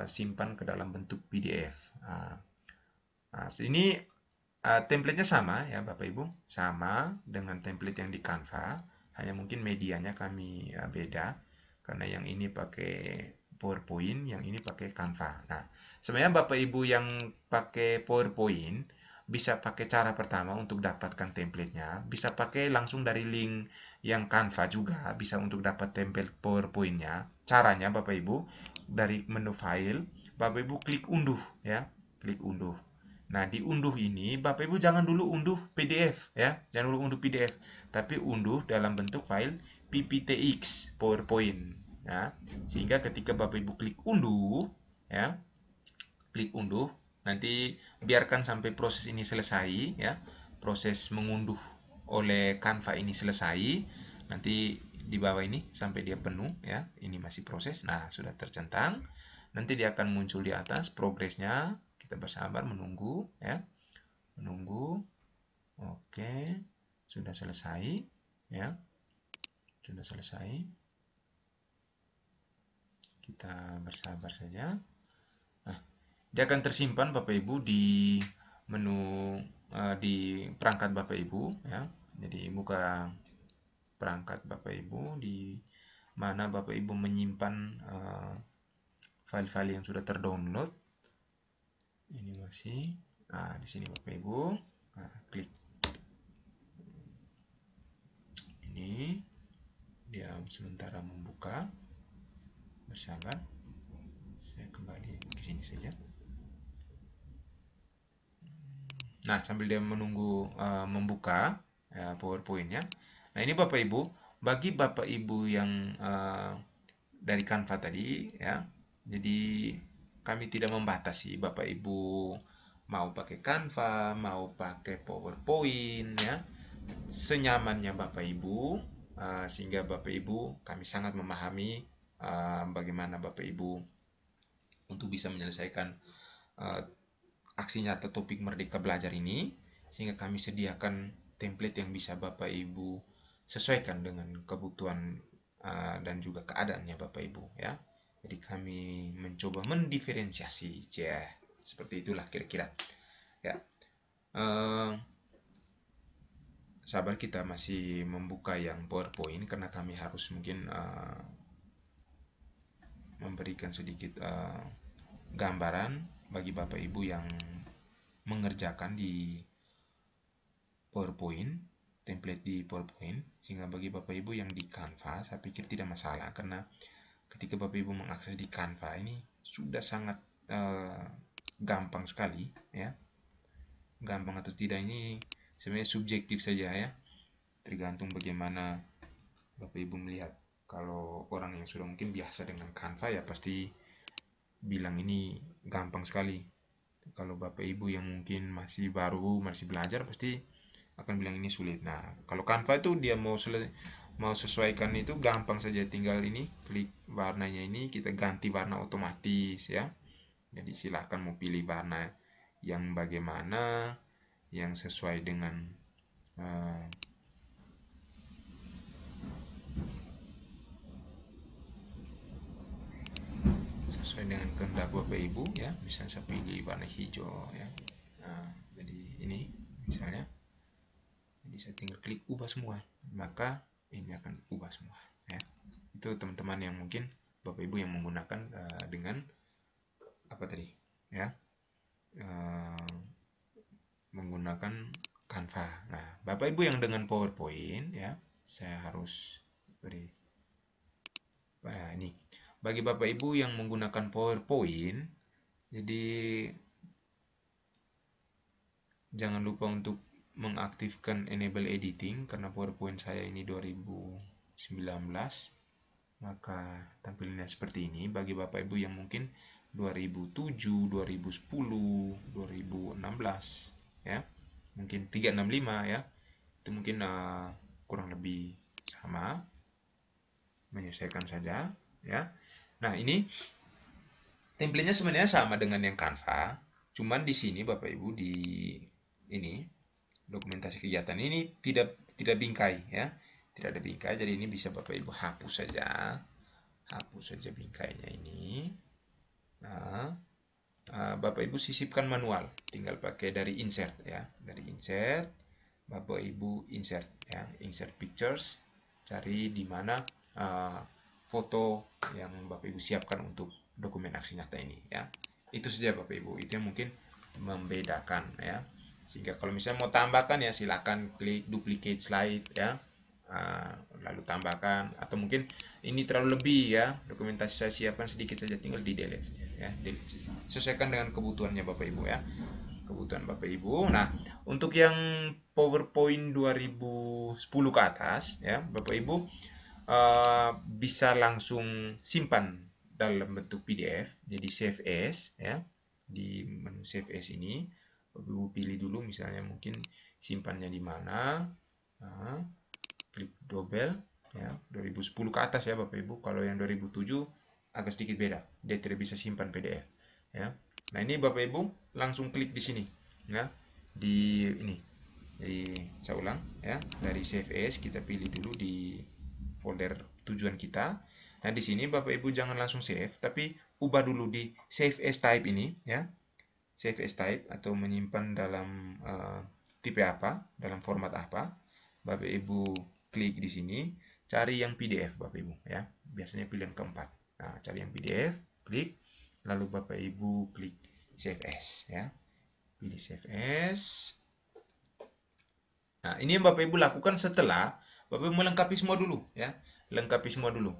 simpan ke dalam bentuk PDF. Nah, ini template-nya sama ya Bapak Ibu, sama dengan template yang di Canva, hanya mungkin medianya kami beda, karena yang ini pakai PowerPoint, yang ini pakai Canva. Nah, sebenarnya Bapak Ibu yang pakai PowerPoint bisa pakai cara pertama untuk dapatkan template-nya, bisa pakai langsung dari link yang Canva juga, bisa untuk dapat template PowerPoint-nya. Caranya Bapak Ibu, dari menu file, Bapak Ibu klik unduh ya, klik unduh. Nah, di unduh ini Bapak Ibu jangan dulu unduh PDF ya, jangan dulu unduh PDF, tapi unduh dalam bentuk file PPTX PowerPoint ya. Sehingga ketika Bapak Ibu klik unduh ya, klik unduh, nanti biarkan sampai proses ini selesai ya. Proses mengunduh oleh Canva ini selesai. Nanti di bawah ini sampai dia penuh ya. Ini masih proses. Nah, sudah tercentang. Nanti dia akan muncul di atas progresnya. Kita bersabar menunggu ya. Menunggu. Oke. Sudah selesai ya. Sudah selesai. Kita bersabar saja. Nah, dia akan tersimpan Bapak Ibu di menu di perangkat Bapak Ibu ya. Jadi buka perangkat Bapak Ibu di mana Bapak Ibu menyimpan file-file yang sudah terdownload. Ini masih. Nah, di sini Bapak Ibu klik. Ini dia sementara membuka. Bersabar. Saya kembali ke sini saja. Nah, sambil dia menunggu membuka PowerPoint-nya. Nah, ini Bapak Ibu, bagi Bapak Ibu yang dari Canva tadi ya. Jadi kami tidak membatasi Bapak Ibu mau pakai Canva, mau pakai PowerPoint ya. Senyamannya Bapak Ibu, sehingga Bapak Ibu kami sangat memahami bagaimana Bapak Ibu untuk bisa menyelesaikan aksi nyata topik Merdeka Belajar ini, sehingga kami sediakan template yang bisa Bapak Ibu sesuaikan dengan kebutuhan dan juga keadaannya Bapak Ibu ya. Jadi kami mencoba mendiferensiasi, seperti itulah kira-kira ya. Sabar, kita masih membuka yang PowerPoint karena kami harus mungkin memberikan sedikit gambaran bagi Bapak Ibu yang mengerjakan di PowerPoint, template di PowerPoint, sehingga bagi Bapak Ibu yang di Canva, saya pikir tidak masalah, karena ketika Bapak Ibu mengakses di Canva ini sudah sangat gampang sekali ya. Gampang atau tidak ini sebenarnya subjektif saja ya, tergantung bagaimana Bapak Ibu melihat. Kalau orang yang sudah mungkin biasa dengan Canva ya pasti bilang ini gampang sekali. Kalau Bapak Ibu yang mungkin masih baru, masih belajar, pasti akan bilang ini sulit. Nah, kalau Canva itu dia mau sesuaikan itu gampang saja, tinggal ini klik warnanya, ini kita ganti warna otomatis ya. Jadi silahkan mau pilih warna yang bagaimana, yang sesuai dengan kehendak Bapak Ibu ya. Misalnya saya pilih warna hijau ya. Nah, jadi ini misalnya, jadi saya tinggal klik ubah semua, maka ini akan ubah semua ya. Itu itu teman-teman yang mungkin Bapak Ibu yang menggunakan dengan apa tadi ya, menggunakan Canva. Nah, Bapak Ibu yang dengan PowerPoint ya, saya harus beri ini bagi Bapak Ibu yang menggunakan PowerPoint, jadi jangan lupa untuk mengaktifkan enable editing karena PowerPoint saya ini 2019, maka tampilannya seperti ini. Bagi Bapak Ibu yang mungkin 2007, 2010, 2016 ya, mungkin 365 ya, itu mungkin kurang lebih sama, menyesuaikan saja ya. Nah, ini template-nya sebenarnya sama dengan yang Canva, cuman di sini Bapak Ibu di ini dokumentasi kegiatan ini tidak bingkai ya, tidak ada bingkai, jadi ini bisa Bapak Ibu hapus saja bingkainya ini. Nah, Bapak Ibu sisipkan manual, tinggal pakai dari insert ya, dari insert Bapak Ibu insert ya, insert pictures, cari di mana foto yang Bapak Ibu siapkan untuk dokumen aksi nyata ini ya. Itu saja Bapak Ibu, itu yang mungkin membedakan ya. Sehingga kalau misalnya mau tambahkan ya silakan klik duplicate slide ya, lalu tambahkan, atau mungkin ini terlalu lebih ya, dokumentasi saya siapkan sedikit saja, tinggal di delete saja ya, delete saja. Sesuaikan dengan kebutuhannya Bapak Ibu ya, kebutuhan Bapak Ibu. Nah, untuk yang PowerPoint 2010 ke atas ya, Bapak Ibu bisa langsung simpan dalam bentuk PDF, jadi save as ya. Di menu save as ini Bapak Ibu pilih dulu misalnya mungkin simpannya di mana. Nah, klik double ya, 2010 ke atas ya Bapak Ibu. Kalau yang 2007 agak sedikit beda, dia tidak bisa simpan PDF ya. Nah, ini Bapak Ibu langsung klik di sini ya, di ini. Jadi saya ulang ya, dari save as kita pilih dulu di folder tujuan kita. Nah, di sini Bapak Ibu jangan langsung save, tapi ubah dulu di save as type ini ya. Save as type atau menyimpan dalam tipe apa, dalam format apa. Bapak Ibu klik di sini, cari yang PDF Bapak Ibu ya. Biasanya pilihan keempat. Nah, cari yang PDF, klik, lalu Bapak Ibu klik save as ya. Pilih save as. Nah, ini yang Bapak Ibu lakukan setelah Bapak Ibu melengkapi semua dulu ya. Lengkapi semua dulu.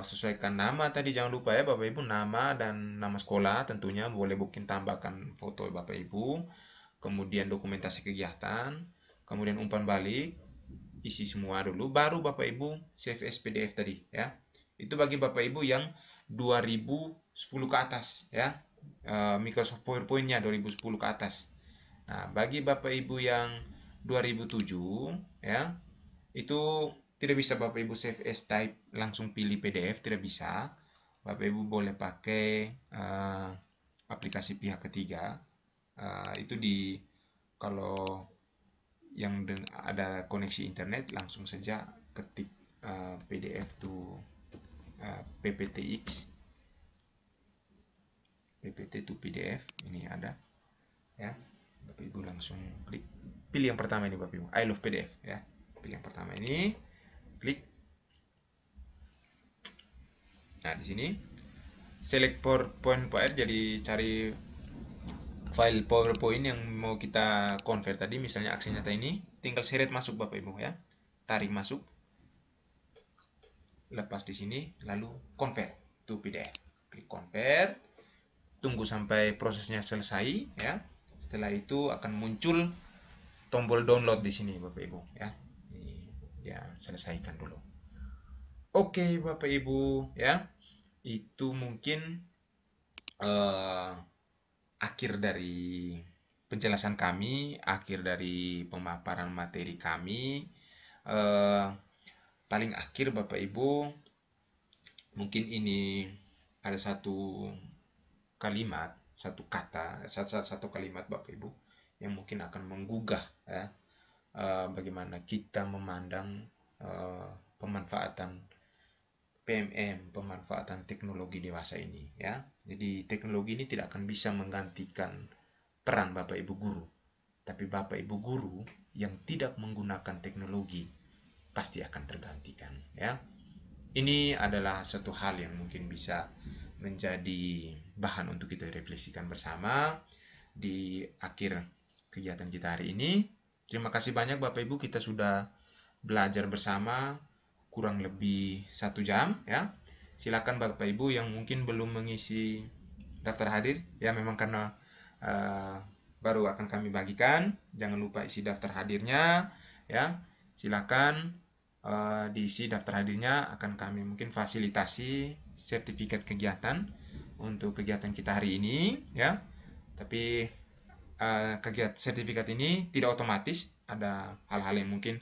Sesuaikan nama tadi, jangan lupa ya Bapak Ibu, nama dan nama sekolah tentunya, boleh mungkin tambahkan foto Bapak Ibu, kemudian dokumentasi kegiatan, kemudian umpan balik, isi semua dulu, baru Bapak Ibu save as PDF tadi ya. Itu bagi Bapak Ibu yang 2010 ke atas ya, Microsoft PowerPoint-nya 2010 ke atas. Nah, bagi Bapak Ibu yang 2007 ya, itu tidak bisa Bapak Ibu save as type langsung pilih PDF, tidak bisa. Bapak Ibu boleh pakai aplikasi pihak ketiga. Itu di kalau yang ada koneksi internet, langsung saja ketik PDF to PPTX, PPT to PDF, ini ada ya. Bapak Ibu langsung klik, pilih yang pertama ini Bapak Ibu, I love PDF ya. Pilih yang pertama ini, klik. Nah, di sini select PowerPoint file, jadi cari file PowerPoint yang mau kita convert tadi, misalnya aksi nyata ini, tinggal seret masuk Bapak Ibu ya. Tarik masuk. Lepas di sini, lalu convert to PDF. Klik convert. Tunggu sampai prosesnya selesai ya. Setelah itu akan muncul tombol download di sini Bapak Ibu ya. Ya, selesaikan dulu. Oke Bapak Ibu ya. Itu mungkin akhir dari penjelasan kami, akhir dari pemaparan materi kami. Paling akhir Bapak Ibu, mungkin ini ada satu kalimat, satu kata, satu kalimat Bapak Ibu yang mungkin akan menggugah ya, bagaimana kita memandang pemanfaatan PMM, pemanfaatan teknologi dewasa ini ya. Jadi teknologi ini tidak akan bisa menggantikan peran Bapak Ibu guru. Tapi Bapak Ibu guru yang tidak menggunakan teknologi pasti akan tergantikan ya. Ini adalah suatu hal yang mungkin bisa menjadi bahan untuk kita refleksikan bersama di akhir kegiatan kita hari ini. Terima kasih banyak Bapak Ibu, kita sudah belajar bersama kurang lebih 1 jam ya. Silakan Bapak Ibu yang mungkin belum mengisi daftar hadir, ya memang karena baru akan kami bagikan, jangan lupa isi daftar hadirnya ya. Silakan diisi daftar hadirnya, akan kami mungkin fasilitasi sertifikat kegiatan untuk kegiatan kita hari ini ya. Tapi kegiatan sertifikat ini tidak otomatis, ada hal-hal yang mungkin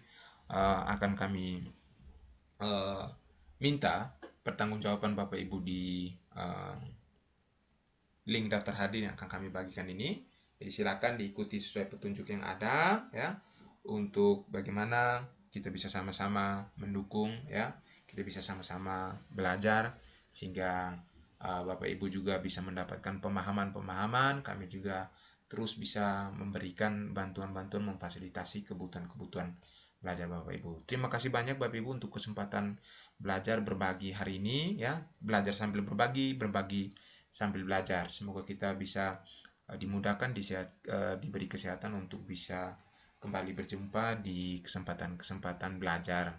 akan kami minta pertanggungjawaban Bapak Ibu di link daftar hadir yang akan kami bagikan ini. Jadi silakan diikuti sesuai petunjuk yang ada ya, untuk bagaimana kita bisa sama-sama mendukung ya, kita bisa sama-sama belajar sehingga Bapak Ibu juga bisa mendapatkan pemahaman-pemahaman, kami juga terus bisa memberikan bantuan-bantuan memfasilitasi kebutuhan-kebutuhan belajar Bapak Ibu. Terima kasih banyak Bapak Ibu untuk kesempatan belajar berbagi hari ini ya, belajar sambil berbagi, berbagi sambil belajar. Semoga kita bisa dimudahkan, diberi kesehatan untuk bisa kembali berjumpa di kesempatan-kesempatan belajar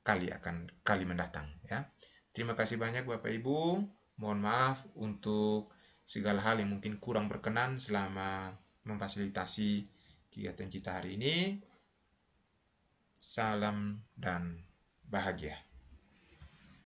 kali mendatang ya. Terima kasih banyak Bapak Ibu. Mohon maaf untuk segala hal yang mungkin kurang berkenan selama memfasilitasi kegiatan kita hari ini. Salam dan bahagia.